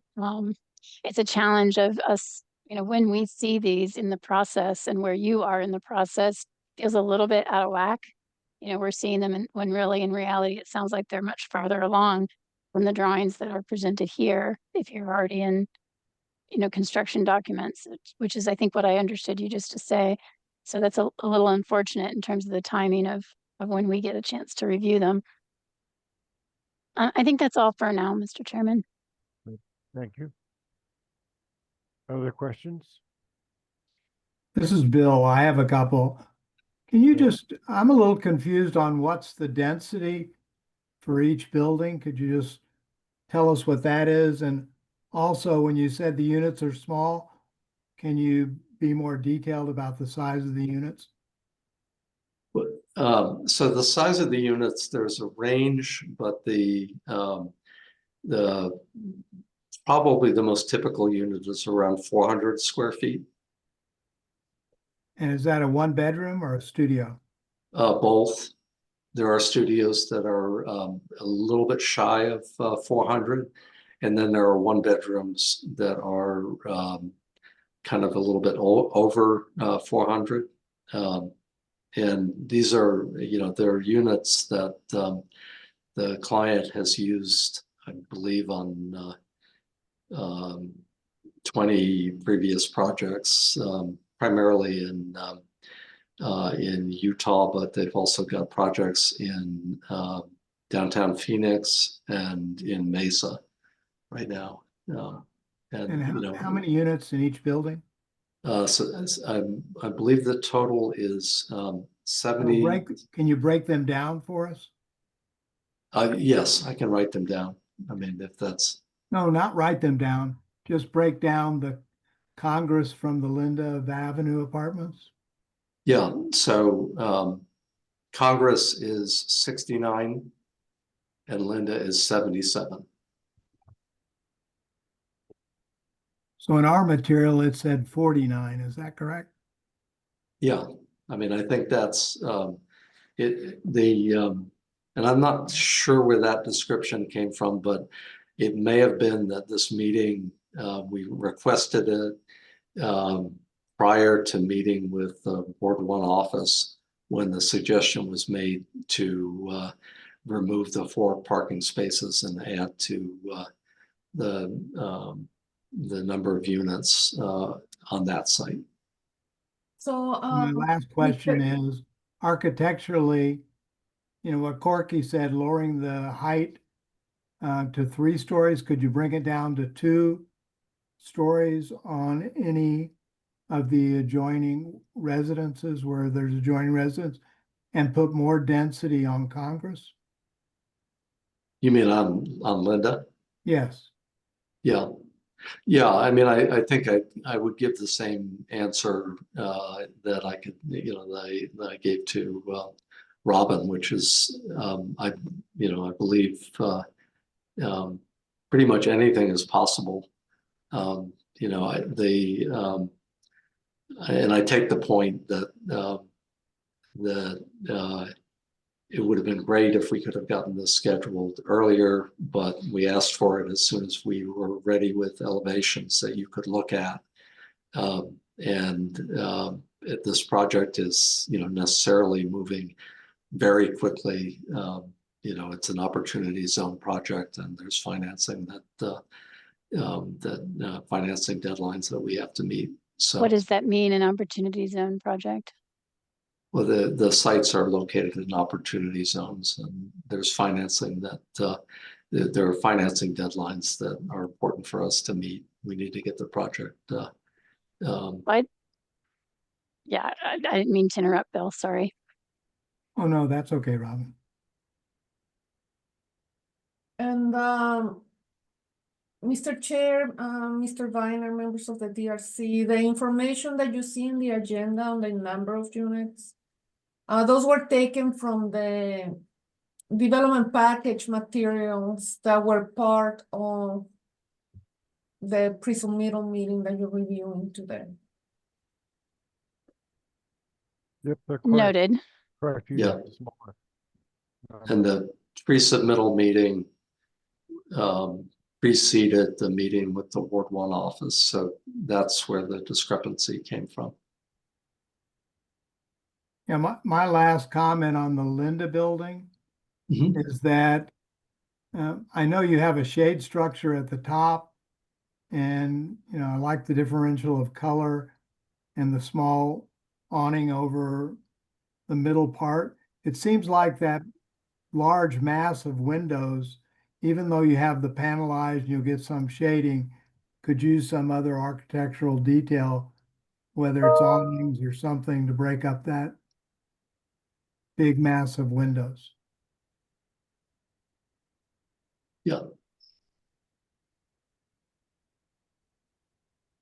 it's a challenge of us, when we see these in the process and where you are in the process feels a little bit out of whack. We're seeing them when really in reality, it sounds like they're much farther along from the drawings that are presented here. If you're already in, construction documents, which is, I think, what I understood you just to say. So that's a little unfortunate in terms of the timing of when we get a chance to review them. I think that's all for now, Mr. Chairman. Thank you. Other questions? This is Bill. I have a couple. Can you I'm a little confused on what's the density for each building. Could you just tell us what that is? And also, when you said the units are small, can you be more detailed about the size of the units? So the size of the units, there's a range, but the probably the most typical unit is around 400 square feet. And is that a 1-bedroom or a studio? Both. There are studios that are a little bit shy of 400, and then there are 1-bedrooms that are kind of a little bit over 400. And these are, they're units that the client has used, I believe, on 20 previous projects, primarily in Utah, but they've also got projects in downtown Phoenix and in Mesa. right now. And You know, how many units in each building? I believe the total is Well, 70. Can you break them down for us? Yes, I can write them down. I mean, if that's, No, not write them down. Just break down the Congress from the Linda Avenue apartments. yeah. So Congress is 69 and Linda is 77. So in our material, it said 49. Is that correct? Yeah, I mean, I think that's and I'm not sure where that description came from, but it may have been that this meeting, we requested it prior to meeting with the Ward 1 office when the suggestion was made to remove the 4 parking spaces and add to the number of units on that site. So, My last question is architecturally, you know, what Corky said, lowering the height to 3 stories, could you bring it down to 2 stories on any of the adjoining residences where there's adjoining residence and put more density on Congress? You mean on Linda? Yes. Yeah. Yeah, I mean, I think I would give the same answer that I could, you know, that I gave to Robin, which is I believe pretty much anything is possible. You know, and I take the point that it would have been great if we could have gotten this scheduled earlier, but we asked for it as soon as we were ready with elevations that you could look at. If this project is, you know, necessarily moving very quickly, you know, it's an opportunity zone project, and there's financing financing deadlines that we have to meet. So, What does that mean, an opportunity zone project? well, the sites are located in opportunity zones, and there's financing that there are financing deadlines that are important for us to meet. We need to get the project. Yeah, I didn't mean to interrupt, Bill. Sorry. Oh, no, that's okay, Robin. and Mr. Chair, Mr. Viner, members of the DRC, the information that you see in the agenda on the number of units, those were taken from the development package materials that were part of the pre-submittal meeting that you're reviewing today. Yep, they're correct. Noted. Correct. Yeah. Smaller. And the pre-submittal meeting preceded the meeting with the Ward 1 office. So that's where the discrepancy came from. Yeah, my last comment on the Linda building is that I know you have a shade structure at the top, and you know, I like the differential of color and the small awning over the middle part. It seems like that large mass of windows, even though you have the panelized, you'll get some shading, could use some other architectural detail, whether it's awnings or something to break up that big mass of windows. Yeah.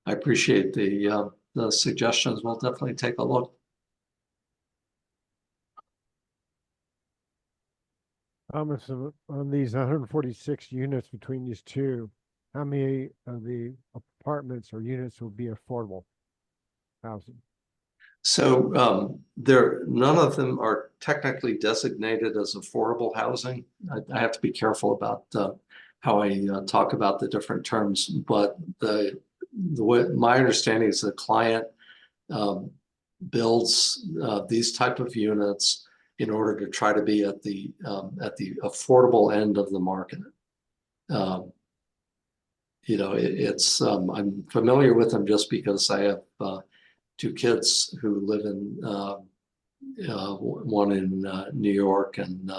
I appreciate the suggestions. We'll definitely take a look. So on these 146 units between these two, how many of the apartments or units will be affordable housing? So none of them are technically designated as affordable housing. I have to be careful about how I talk about the different terms, but the way my understanding is the client builds these type of units in order to try to be at the affordable end of the market. You know, I'm familiar with them just because I have 2 kids who live in one in New York and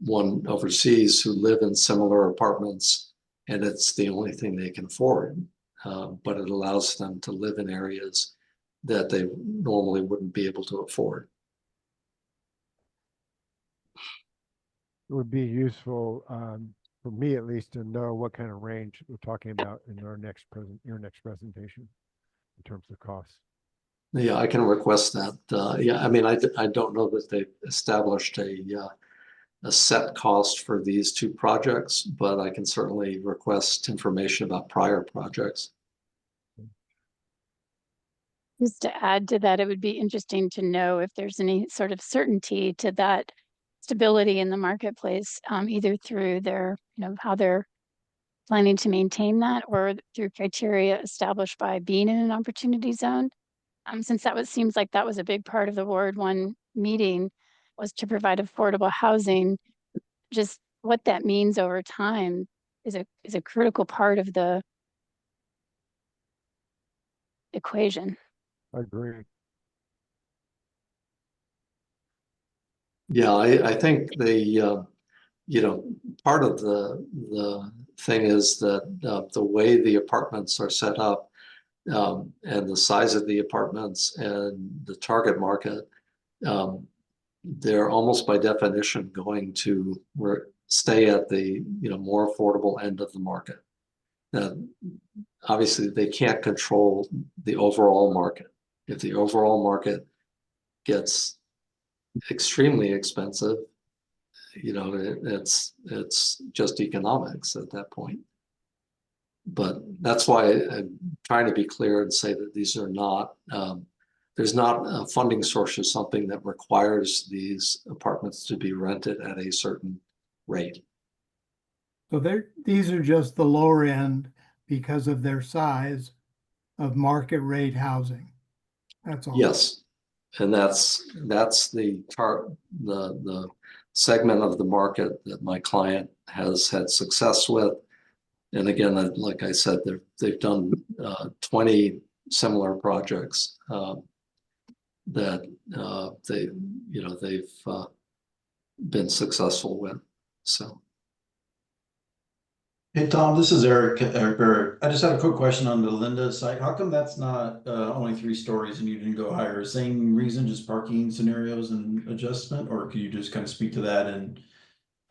one overseas who live in similar apartments and it's the only thing they can afford. But it allows them to live in areas that they normally wouldn't be able to afford. It would be useful, for me at least, to know what kind of range we're talking about in your next presentation in terms of costs. Yeah, I can request that. Yeah, I mean, I don't know that they've established a set cost for these two projects, but I can certainly request information about prior projects. Just to add to that, it would be interesting to know if there's any sort of certainty to that stability in the marketplace, either through their, how they're planning to maintain that, or through criteria established by being in an opportunity zone. Since seems like that was a big part of the Ward 1 meeting, was to provide affordable housing. Just what that means over time is a critical part of the equation. I agree. Yeah, I think part of the thing is that the way the apartments are set up, and the size of the apartments and the target market, they're almost by definition going to stay at the more affordable end of the market. Obviously, they can't control the overall market. If the overall market gets extremely expensive, it's just economics at that point. But that's why I'm trying to be clear and say that these are not, there's not a funding source or something that requires these apartments to be rented at a certain rate. So these are just the lower end because of their size of market rate housing. That's all. Yes, and that's the segment of the market that my client has had success with. And again, like I said, they've done 20 similar projects that they've been successful with. So. Hey, Tom, this is Eric. I just had a quick question on the Linda site. How come that's not only 3 stories and you didn't go higher? Same reason, just parking scenarios and adjustment? Or could you just kind of speak to that and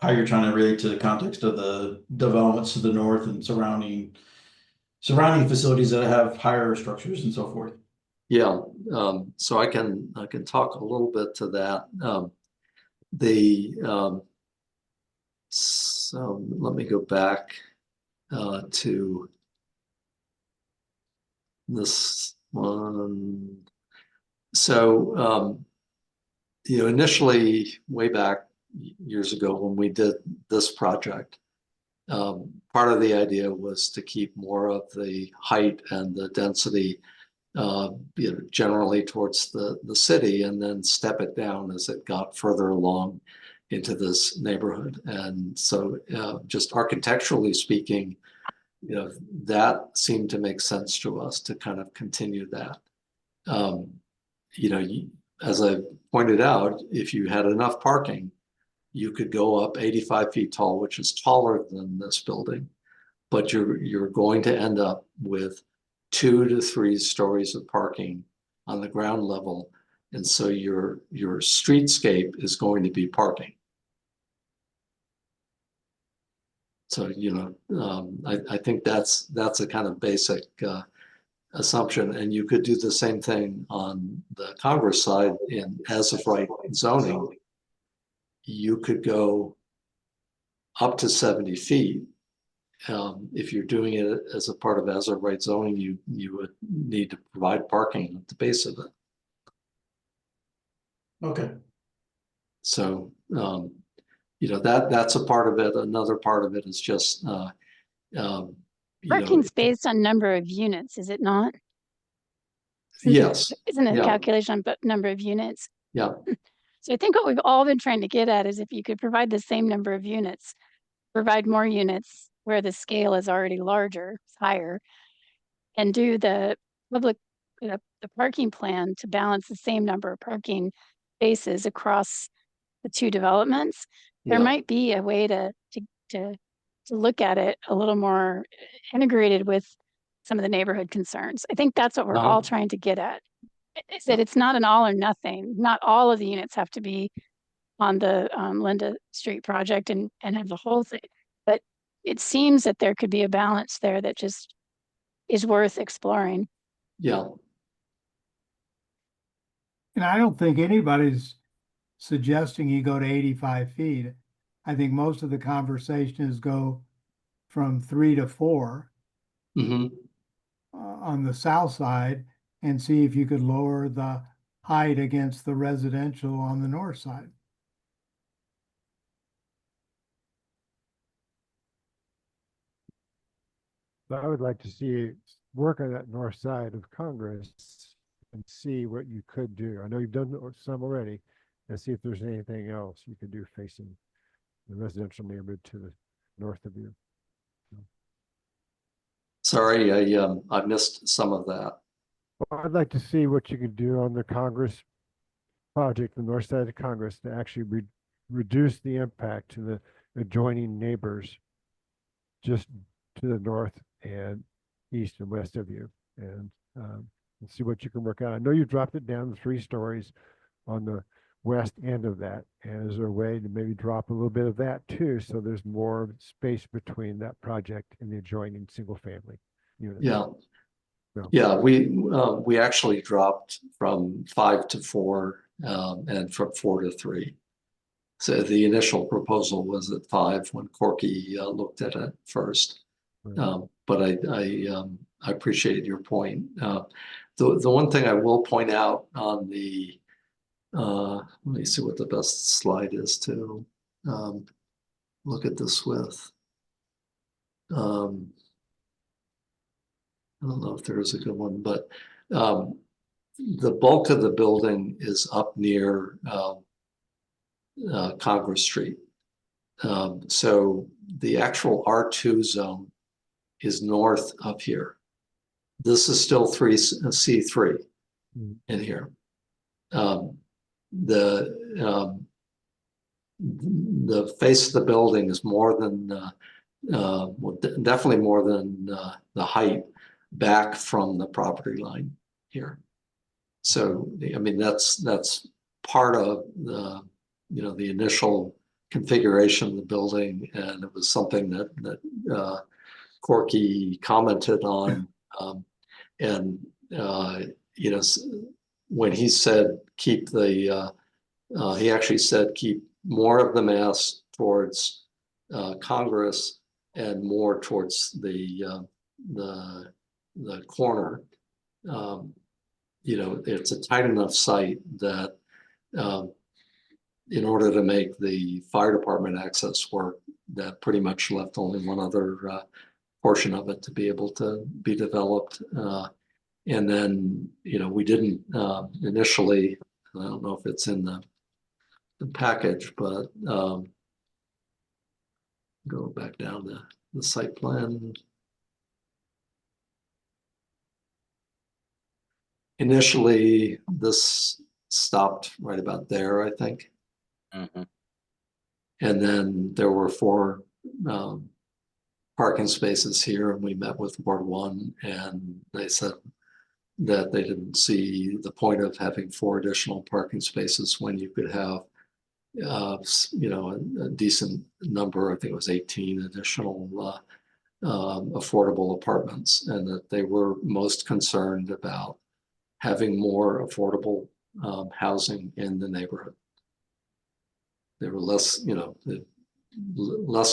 how you're trying to relate to the context of the developments to the north and surrounding facilities that have higher structures and so forth? Yeah, so I can talk a little bit to that. So let me go back to this one. So initially, way back years ago when we did this project, part of the idea was to keep more of the height and the density generally towards the city, and then step it down as it got further along into this neighborhood. And so just architecturally speaking, that seemed to make sense to us to kind of continue that. As I pointed out, if you had enough parking, you could go up 85 feet tall, which is taller than this building, but you're going to end up with 2 to 3 stories of parking on the ground level. And so your streetscape is going to be parking. So, I think that's a kind of basic assumption. And you could do the same thing on the Congress side in as of right zoning. You could go up to 70 feet. If you're doing it as a part of as of right zoning, you would need to provide parking at the base of it. Okay. So, that's a part of it. Another part of it is just, Parking's based on number of units, is it not? Yes. Isn't it a Yeah. calculation on number of units? Yeah. So I think what we've all been trying to get at is if you could provide the same number of units, provide more units where the scale is already larger, higher, and do the public, the parking plan to balance the same number of parking spaces across the 2 developments. There Yeah. might be a way to to look at it a little more integrated with some of the neighborhood concerns. I think that's what we're all trying to get at. Is that it's not an all or nothing. Not all of the units have to be on the Linda Street project and have the whole thing. But it seems that there could be a balance there that just is worth exploring. Yeah, And I don't think anybody's suggesting you go to 85 feet. I think most of the conversation is go from 3 to 4 hmm on the south side and see if you could lower the height against the residential on the north side. But I would like to see work on that north side of Congress and see what you could do. I know you've done some already, and see if there's anything else you could do facing the residential neighborhood to the north of you. sorry, I missed some of that. Well, I'd like to see what you could do on the Congress project, the north side of Congress, to actually reduce the impact to the adjoining neighbors just to the north and east and west of you, and see what you can work out. I know you dropped it down to 3 stories on the west end of that, and is there a way to maybe drop a little bit of that too, so there's more space between that project and the adjoining single family units? Yeah. So, Yeah, we actually dropped from 5 to 4 and from 4 to 3. So the initial proposal was at 5 when Corky looked at it first. right. But I appreciate your point. The one thing I will point out on the let me see what the best slide is to look at this with. I don't know if there is a good one, but the bulk of the building is up near Congress Street. So the actual R2 zone is north of here. This is still C3 in here. The face of the building is more than well, definitely more than the height back from the property line here. So I mean that's part of the the initial configuration of the building, and it was something that Corky commented on, and when he said keep the he actually said keep more of the mass towards Congress and more towards the corner. It's a tight enough site that in order to make the fire department access work, that pretty much left only one other portion of it to be able to be developed. And then, we didn't initially, I don't know if it's in the package, but go back down to the site plan. Initially, this stopped right about there, I think. Mhm. And then there were 4 parking spaces here, and we met with Ward 1, and they said that they didn't see the point of having 4 additional parking spaces when you could have a decent number. I think it was 18 additional affordable apartments, and that they were most concerned about having more affordable housing in the neighborhood. They were less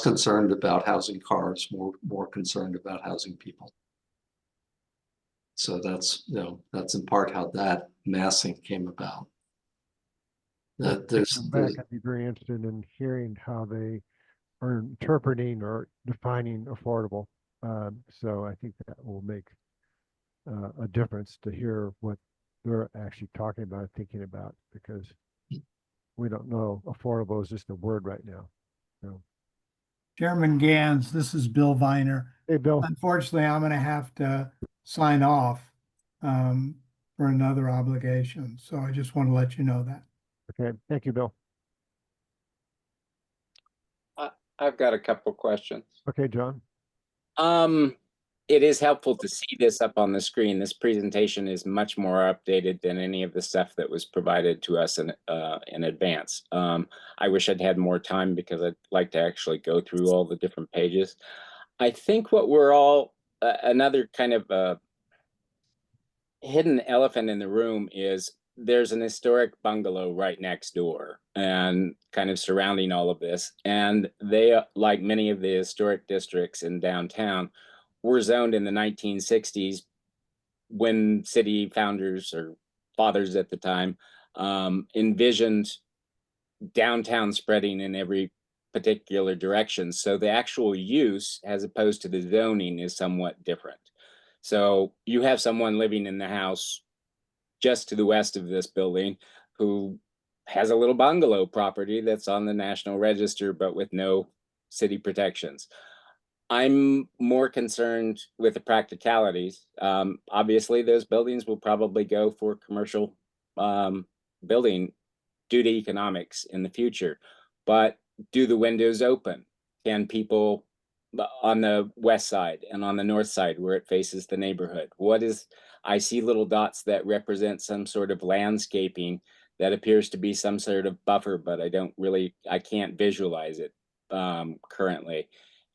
concerned about housing cars, more concerned about housing people. So that's in part how that massing came about. That I'd be very interested in hearing how they are interpreting or defining affordable. So I think that will make a difference to hear what they're actually talking about, thinking about, because we don't know. Affordable is just a word right now. So, Chairman Gans, this is Bill Viner. hey, Bill. Unfortunately, I'm going to have to sign off for another obligation. So I just want to let you know that. Okay, thank you, Bill. I've got a couple questions. Okay, John. It is helpful to see this up on the screen. This presentation is much more updated than any of the stuff that was provided to us in advance. I wish I'd had more time because I'd like to actually go through all the different pages. I think what we're all, another kind of hidden elephant in the room is there's an historic bungalow right next door and kind of surrounding all of this. And they, like many of the historic districts in downtown, were zoned in the 1960s when city founders or fathers at the time envisioned downtown spreading in every particular direction. So the actual use, as opposed to the zoning, is somewhat different. So you have someone living in the house just to the west of this building who has a little bungalow property that's on the National Register, but with no city protections. I'm more concerned with the practicalities. Obviously, those buildings will probably go for commercial building due to economics in the future. But do the windows open? Can people on the west side and on the north side where it faces the neighborhood? What is, I see little dots that represent some sort of landscaping that appears to be some sort of buffer, but I can't visualize it currently.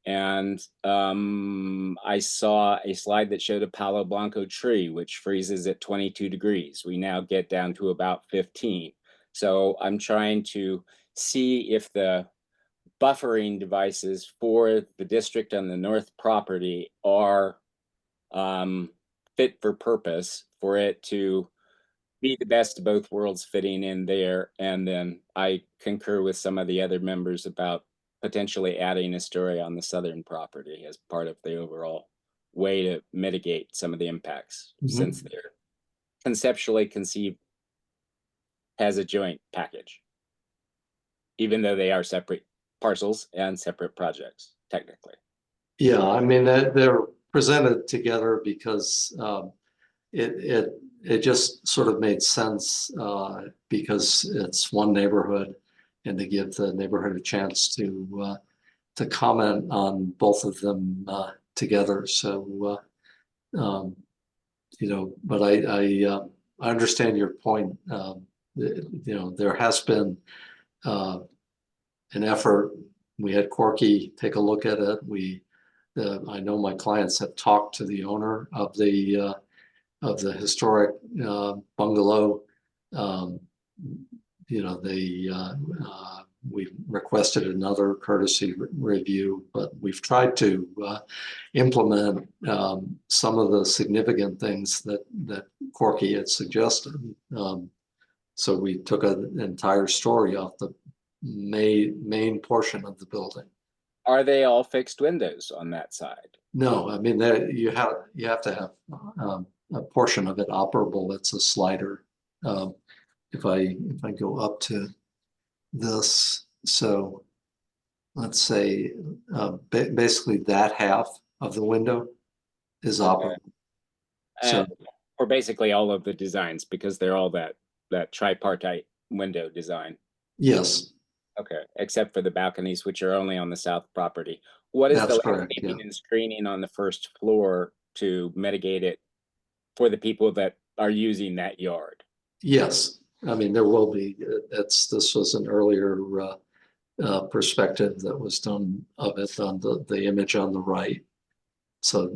And I saw a slide that showed a Palo Blanco tree, which freezes at 22 degrees. We now get down to about 15. So I'm trying to see if the buffering devices for the district on the north property are fit for purpose for it to be the best of both worlds fitting in there. And then I concur with some of the other members about potentially adding a story on the southern property as part of the overall way to mitigate some of the impacts, since they're conceptually conceived as a joint package, even though they are separate parcels and separate projects, technically. Yeah, I mean, they're presented together because it just sort of made sense because it's one neighborhood, and to give the neighborhood a chance to comment on both of them together. So you know, but I understand your point. You know, there has been an effort. We had Corky take a look at it. I know my clients have talked to the owner of the historic bungalow. You know, we requested another courtesy review, but we've tried to implement some of the significant things that Corky had suggested. So we took an entire story off the main portion of the building. Are they all fixed windows on that side? No, I mean, you have to have a portion of it operable. It's a slider. If I go up to this, so let's say basically that half of the window is operable. So, or basically all of the designs, because they're all that tripartite window design. yes. Okay, except for the balconies, which are only on the south property. What is That's the correct, landscaping yeah. and screening on the first floor to mitigate it for the people that are using that yard? Yes, I mean, there will be. This was an earlier perspective that was done of it on the image on the right. So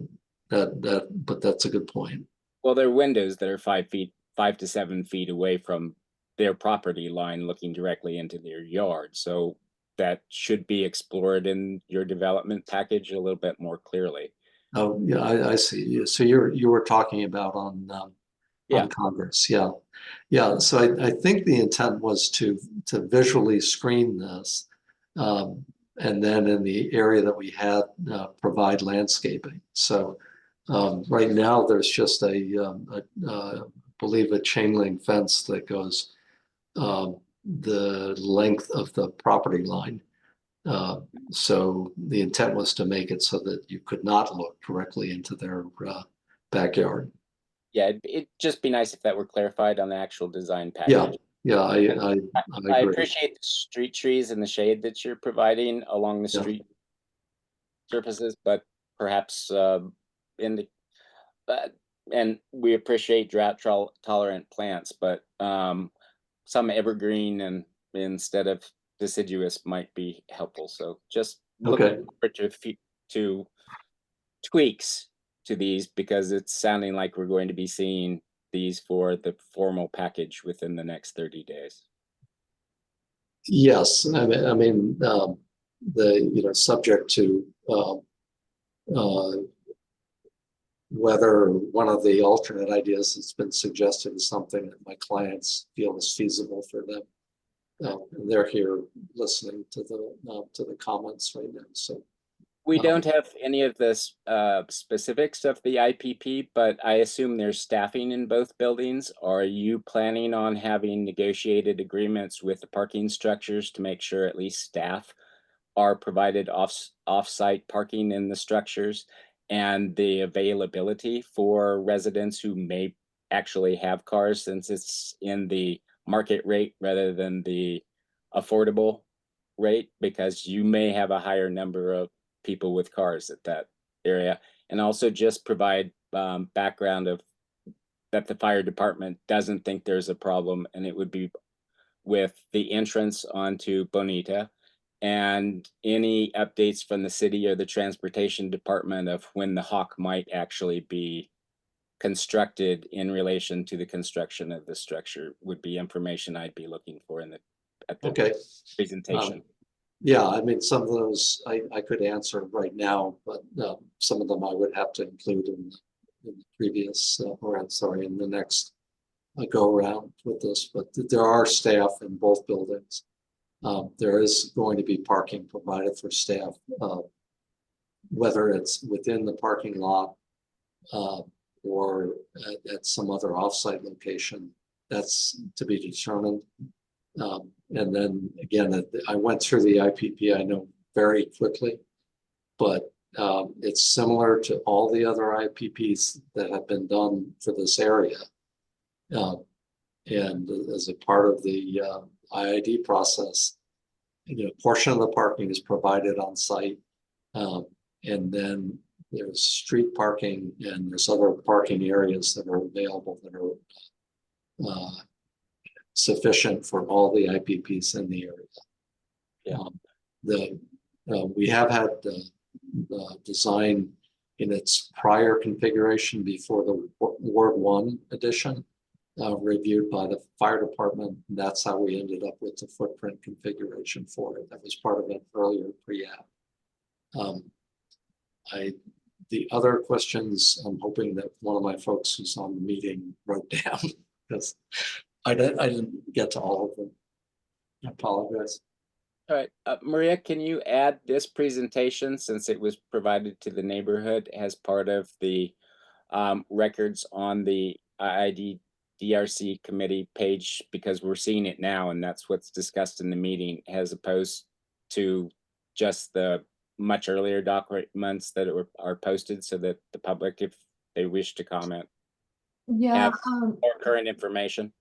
but that's a good point. Well, there are windows that are 5 to 7 feet away from their property line, looking directly into their yard. So that should be explored in your development package a little bit more clearly. Oh, yeah, I see. So you were talking about on Congress, yeah. Yeah, so I think the intent was to visually screen this, and then in the area that we had provide landscaping. So right now there's just I believe a chain link fence that goes the length of the property line. So the intent was to make it so that you could not look directly into their backyard. Yeah, it'd just be nice if that were clarified on the actual design package. Yeah, I I agree. appreciate the street trees and the shade that you're providing along the Yeah. street surfaces, but perhaps in the and we appreciate drought tolerant plants, but some evergreen and instead of deciduous might be helpful. So just Okay. looking forward to tweaks to these because it's sounding like we're going to be seeing these for the formal package within the next 30 days. Yes, I mean the subject to whether one of the alternate ideas that's been suggested is something that my clients feel is feasible for them. And they're here listening to the comments right now. So We don't have any of the specifics of the IPP, but I assume there's staffing in both buildings. Are you planning on having negotiated agreements with the parking structures to make sure at least staff are provided off-site parking in the structures and the availability for residents who may actually have cars since it's in the market rate rather than the affordable rate? Because you may have a higher number of people with cars at that area, and also just provide background of that the fire department doesn't think there's a problem, and it would be with the entrance onto Bonita, and any updates from the city or the transportation department of when the Hawk might actually be constructed in relation to the construction of the structure would be information I'd be looking for in at the okay. presentation. Yeah, I mean, some of those I could answer right now, but some of them I would have to include in the previous, or I'm sorry, in the next go around with this. But there are staff in both buildings. There is going to be parking provided for staff, whether it's within the parking lot or at some other offsite location. That's to be determined. And then again, I went through the IPP, I know, very quickly, but it's similar to all the other IPPs that have been done for this area. And as a part of the IID process, a portion of the parking is provided on site. And then there's street parking and there's other parking areas that are available that are sufficient for all the IPPs in the area. Yeah. We have had the design in its prior configuration before the Ward 1 edition reviewed by the fire department. And that's how we ended up with the footprint configuration for it. That was part of an earlier pre-app. The other questions, I'm hoping that one of my folks who's on the meeting wrote down because I didn't get to all of them. I apologize. All right, Maria, can you add this presentation since it was provided to the neighborhood as part of the records on the IID DRC committee page, because we're seeing it now and that's what's discussed in the meeting as opposed to just the much earlier documents that are posted so that the public, if they wish to comment, Yeah. have more current information.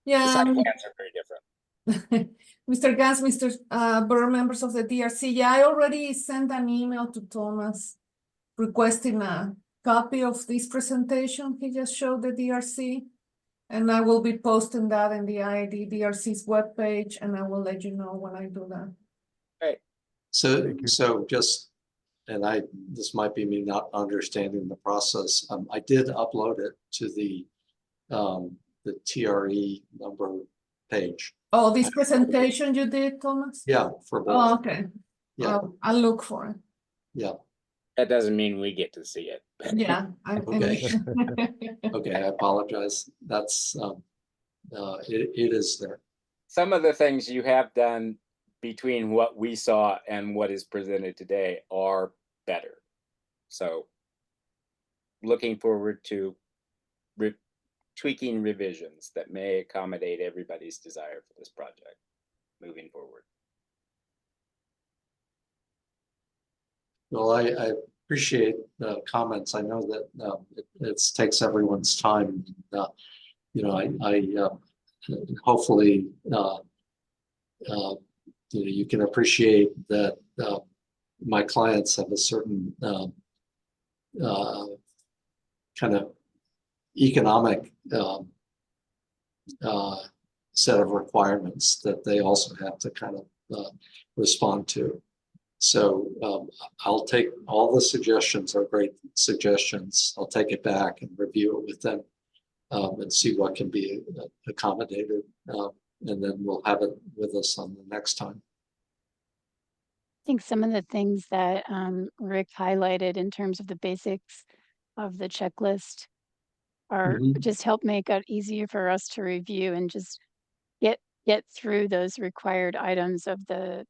The Yeah. site plans are very different. Mr. Gans, Mr. Board members of the DRC. Yeah, I already sent an email to Thomas requesting a copy of this presentation. He just showed the DRC. And I will be posting that in the IID DRC's webpage, and I will let you know when I do that. Right. So just, and this might be me not understanding the process. I did upload it to the TRE number page. Oh, this presentation you did, Thomas? Yeah, for both. Oh, okay. Yeah. I'll look for it. Yeah. That doesn't mean we get to see it. Yeah. Okay. Okay, I apologize. That's it is there. Some of the things you have done between what we saw and what is presented today are better. So looking forward to tweaking revisions that may accommodate everybody's desire for this project moving forward. Well, I appreciate the comments. I know that it takes everyone's time. You know, hopefully, you can appreciate that my clients have a certain kind of economic set of requirements that they also have to kind of respond to. So I'll take all the suggestions, are great suggestions. I'll take it back and review it with them and see what can be accommodated. And then we'll have it with us on the next time. I think some of the things that Rick highlighted in terms of the basics of the checklist are just help make it easier for us to review and just get through those required items of the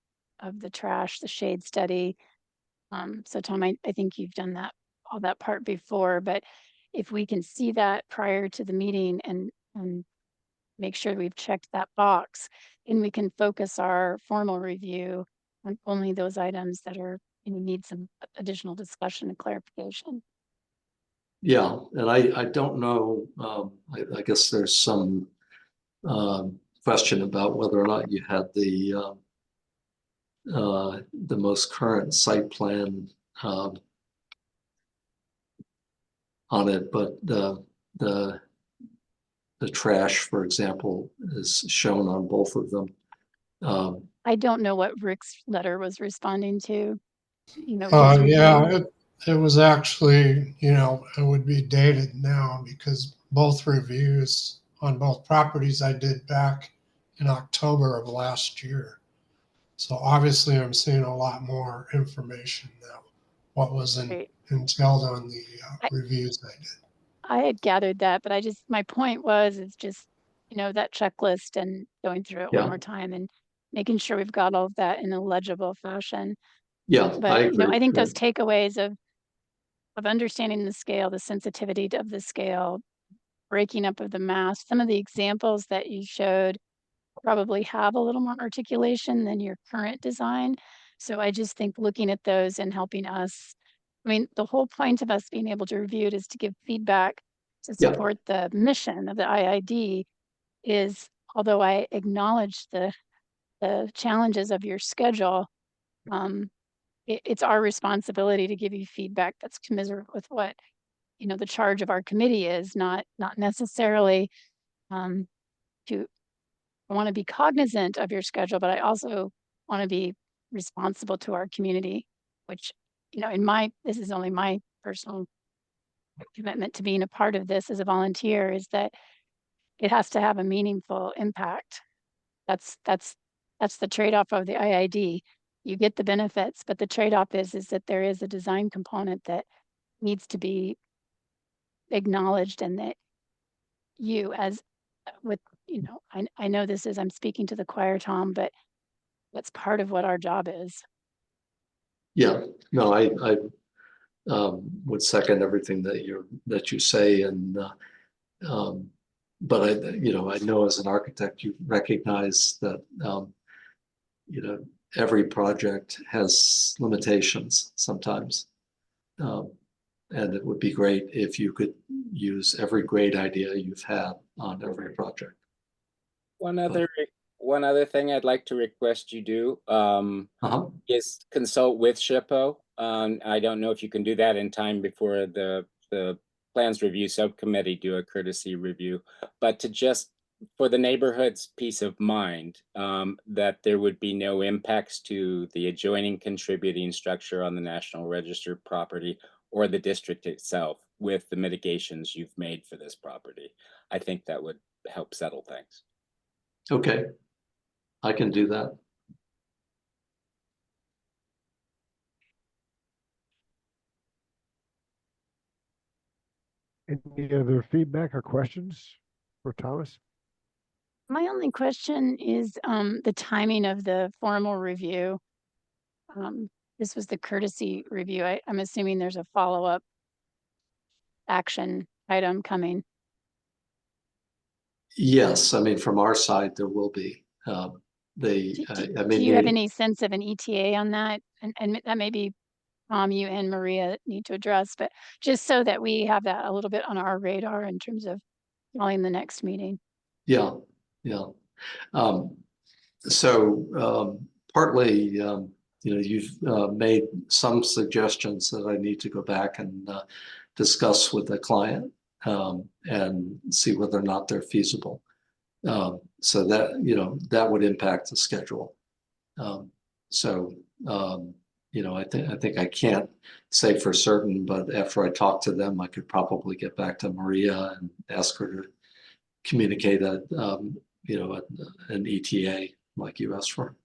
trash, the shade study. So Tom, I think you've done all that part before, but if we can see that prior to the meeting and make sure we've checked that box, and we can focus our formal review on only those items that are need some additional discussion and clarification. Yeah, and I don't know, I guess there's some question about whether or not you had the most current site plan on it, but the trash, for example, is shown on both of them. I don't know what Rick's letter was responding to. Yeah, it was actually, it would be dated now because both reviews on both properties I did back in October of last year. So obviously I'm seeing a lot more information now, what was entailed on the reviews I did. I had gathered that, but my point was, it's just, that checklist and going through it one more time and making sure we've got all of that in a legible fashion. Yeah, But, I agree. I think those takeaways of understanding the scale, the sensitivity of the scale, breaking up of the mass, some of the examples that you showed probably have a little more articulation than your current design. So I just think looking at those and helping us, the whole point of us being able to review it is to give feedback to support the mission of the IID is, although I acknowledge the challenges of your schedule, it's our responsibility to give you feedback that's commensurate with what, the charge of our committee is, not necessarily to I want to be cognizant of your schedule, but I also want to be responsible to our community, which, this is only my personal commitment to being a part of this as a volunteer, is that it has to have a meaningful impact. That's the trade-off of the IID. You get the benefits, but the trade-off is that there is a design component that needs to be acknowledged, and that you as with, I know I'm speaking to the choir, Tom, but that's part of what our job is. Yeah, no, I would second everything that you say, and but I know as an architect you recognize that every project has limitations sometimes, and it would be great if you could use every great idea you've had on every project. One other thing I'd like to request you do is consult with SHPO. I don't know if you can do that in time before the plans review subcommittee do a courtesy review, but to just for the neighborhood's peace of mind, that there would be no impacts to the adjoining contributing structure on the National Register property or the district itself with the mitigations you've made for this property. I think that would help settle things. Okay, I can do that. Any other feedback or questions for Thomas? My only question is the timing of the formal review. This was the courtesy review. I'm assuming there's a follow-up action item coming. Yes, from our side there will be. Do you have any sense of an ETA on that? And that may be you and Maria need to address, but just so that we have that a little bit on our radar in terms of calling the next meeting. Yeah, Yeah. So partly, you've made some suggestions that I need to go back and discuss with the client and see whether or not they're feasible. So that, that would impact the schedule. So, I think I can't say for certain, but after I talk to them, I could probably get back to Maria and ask her to communicate an ETA like you asked for.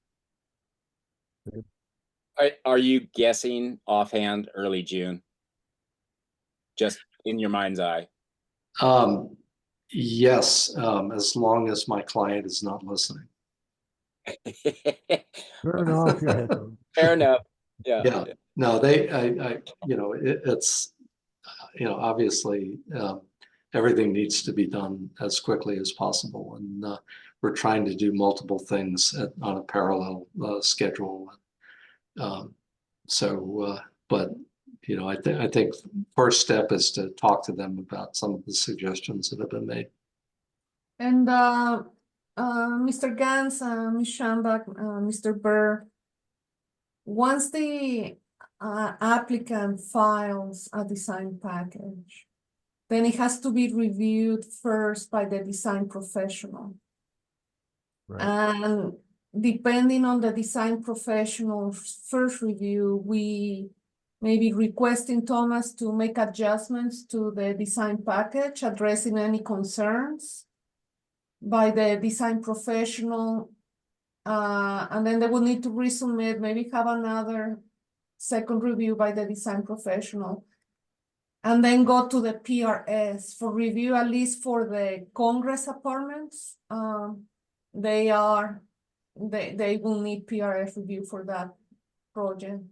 Are you guessing offhand early June? Just in your mind's eye. Yes, as long as my client is not listening. Fair enough. Go ahead, Tom. Fair enough. Yeah. Yeah. No, it's, obviously, everything needs to be done as quickly as possible. And we're trying to do multiple things on a parallel schedule. But I think first step is to talk to them about some of the suggestions that have been made. And Mr. Gans, Ms. Schambach, Mr. Burr, once the applicant files a design package, then it has to be reviewed first by the design professional. Right. And depending on the design professional's first review, we may be requesting Thomas to make adjustments to the design package, addressing any concerns by the design professional. And then they will need to resubmit, maybe have another second review by the design professional. And then go to the PRS for review, at least for the Congress apartments. They will need PRS review for that project.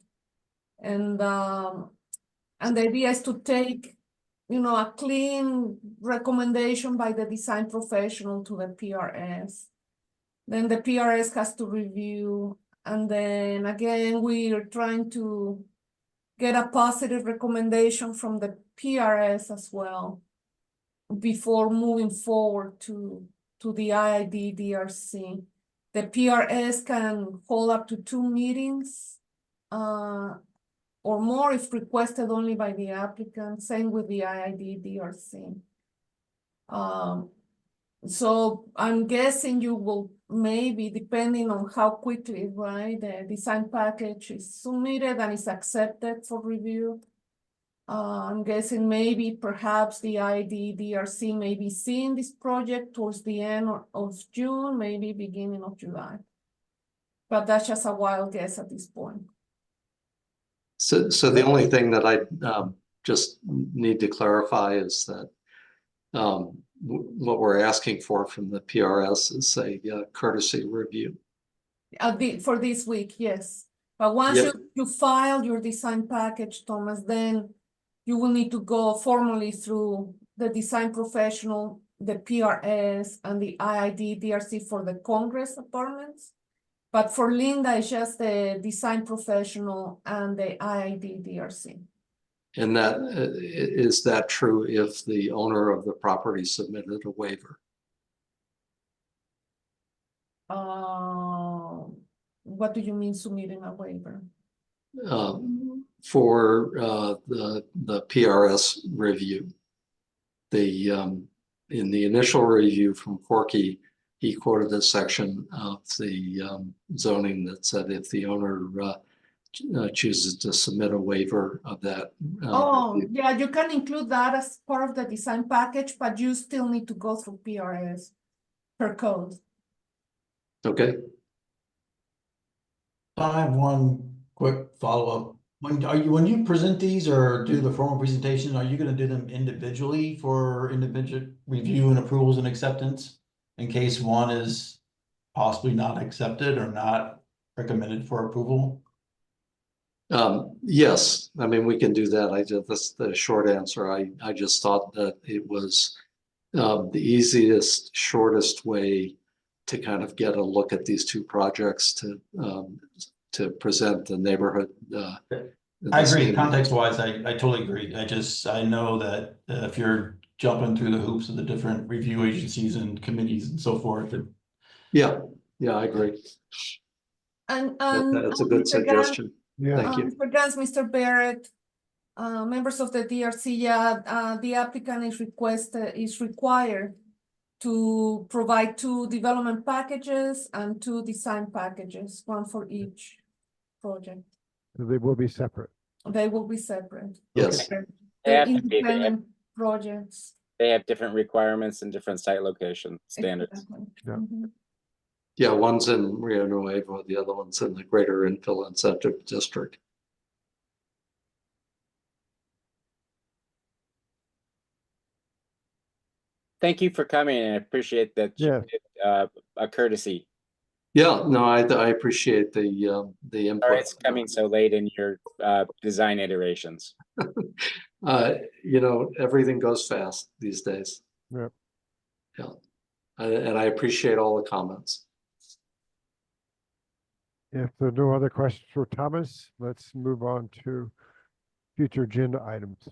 And the idea is to take, a clean recommendation by the design professional to the PRS. Then the PRS has to review. And then again, we are trying to get a positive recommendation from the PRS as well before moving forward to the IID DRC. The PRS can hold up to 2 meetings or more if requested only by the applicant, same with the IID DRC. So I'm guessing you will maybe, depending on how quickly, right, the design package is submitted and is accepted for review. I'm guessing maybe perhaps the IID DRC may be seeing this project towards the end of June, maybe beginning of July. But that's just a wild guess at this point. So the only thing that I just need to clarify is that what we're asking for from the PRS is a courtesy review. For this week, yes. But once you file your design package, Thomas, then you will need to go formally through the design professional, the PRS, and the IID DRC for the Congress apartments. But for Linda, it's just the design professional and the IID DRC. And is that true if the owner of the property submitted a waiver? What do you mean submitting a waiver? For the PRS review, in the initial review from Corky, he quoted a section of the zoning that said if the owner chooses to submit a waiver of that. Yeah, you can include that as part of the design package, but you still need to go through PRS per code. Okay. I have one quick follow-up. When you present these or do the formal presentation, are you going to do them individually for individual review and approvals and acceptance in case one is possibly not accepted or not recommended for approval? Yes, I mean, we can do that. That's the short answer. I just thought that it was the easiest, shortest way to kind of get a look at these two projects to present the neighborhood. I agree. Context wise, I totally agree. I know that if you're jumping through the hoops of the different review agencies and committees and so forth. Yeah, I agree. And, That's a good Mr. Gans, suggestion. Yeah, Thank you. Mr. Gans, Mr. Barrett, members of the DRC, the applicant is required to provide 2 development packages and 2 design packages, 1 for each project. they will be separate. They will be separate. Yes. They're They have to be, independent projects. they have different requirements and different site location standards. Exactly. Yeah. Mhm. Yeah, one's in Rio Nuevo, the other one's in the Greater Infill Incentive District. Thank you for coming, and I appreciate that you Yeah. did a courtesy. Yeah, no, I appreciate the input. Sorry it's coming so late in your design iterations. You know, everything goes fast these days. Yeah. Yeah, and I appreciate all the comments. If there are no other questions for Thomas, let's move on to future agenda items.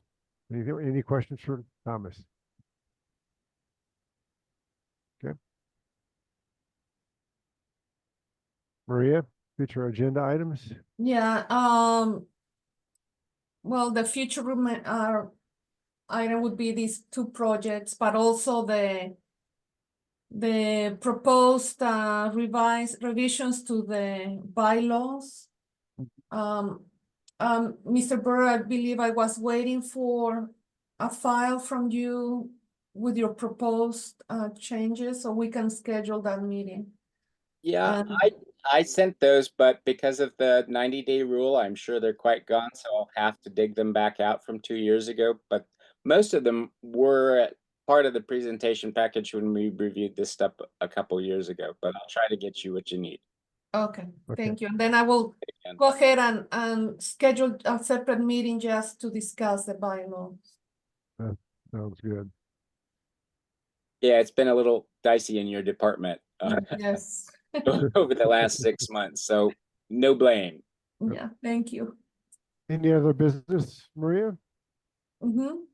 Any questions for Thomas? Okay. Maria, future agenda items? Yeah, well, the future item would be these 2 projects, but also the proposed revisions to the bylaws. Mr. Burr, I believe I was waiting for a file from you with your proposed changes, so we can schedule that meeting. Yeah, I sent those, but because of the 90-day rule, I'm sure they're quite gone, so I'll have to dig them back out from 2 years ago. But most of them were part of the presentation package when we reviewed this stuff a couple years ago, but I'll try to get you what you need. Okay, Okay. thank you. And then I will And go ahead and schedule a separate meeting just to discuss the bylaws. Sounds good. yeah, it's been a little dicey in your department Yes. over the last 6 months, so no blame. Yeah, thank you. Any other business, Maria? Mm-hmm. Do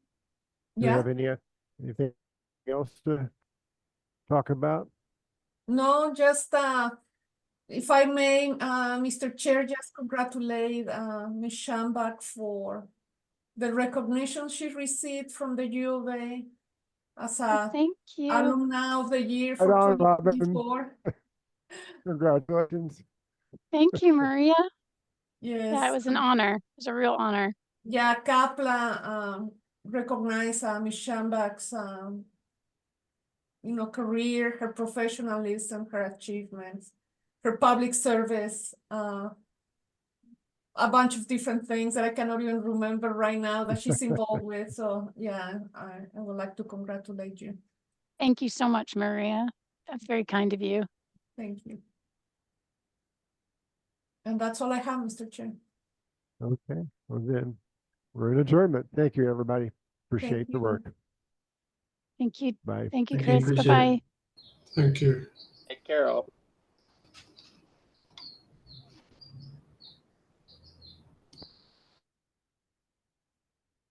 you Yeah, have anything else to talk about? no, just if I may, Mr. Chair, just congratulate Ms. Schambach for the recognition she received from the U of A as a Thank you. alumni of the year for Right on, Robin. 2024. Congratulations. Thank you, Maria. Yes. Yeah, it was an honor. It was a real honor. Yeah, CAPLA recognized Ms. Schambach's career, her professionalism, her achievements, her public service, a bunch of different things that I cannot even remember right now that she's involved with. So yeah, I would like to congratulate you. Thank you so much, Maria. That's very kind of you. Thank you. And that's all I have, Mr. Chair. Okay, well then, we're in adjournment. Thank you, everybody. Appreciate the you. work. Thank you. Bye. Thank you, Thank you, Chris. appreciate it. Bye-bye. Thank you. Take care, all.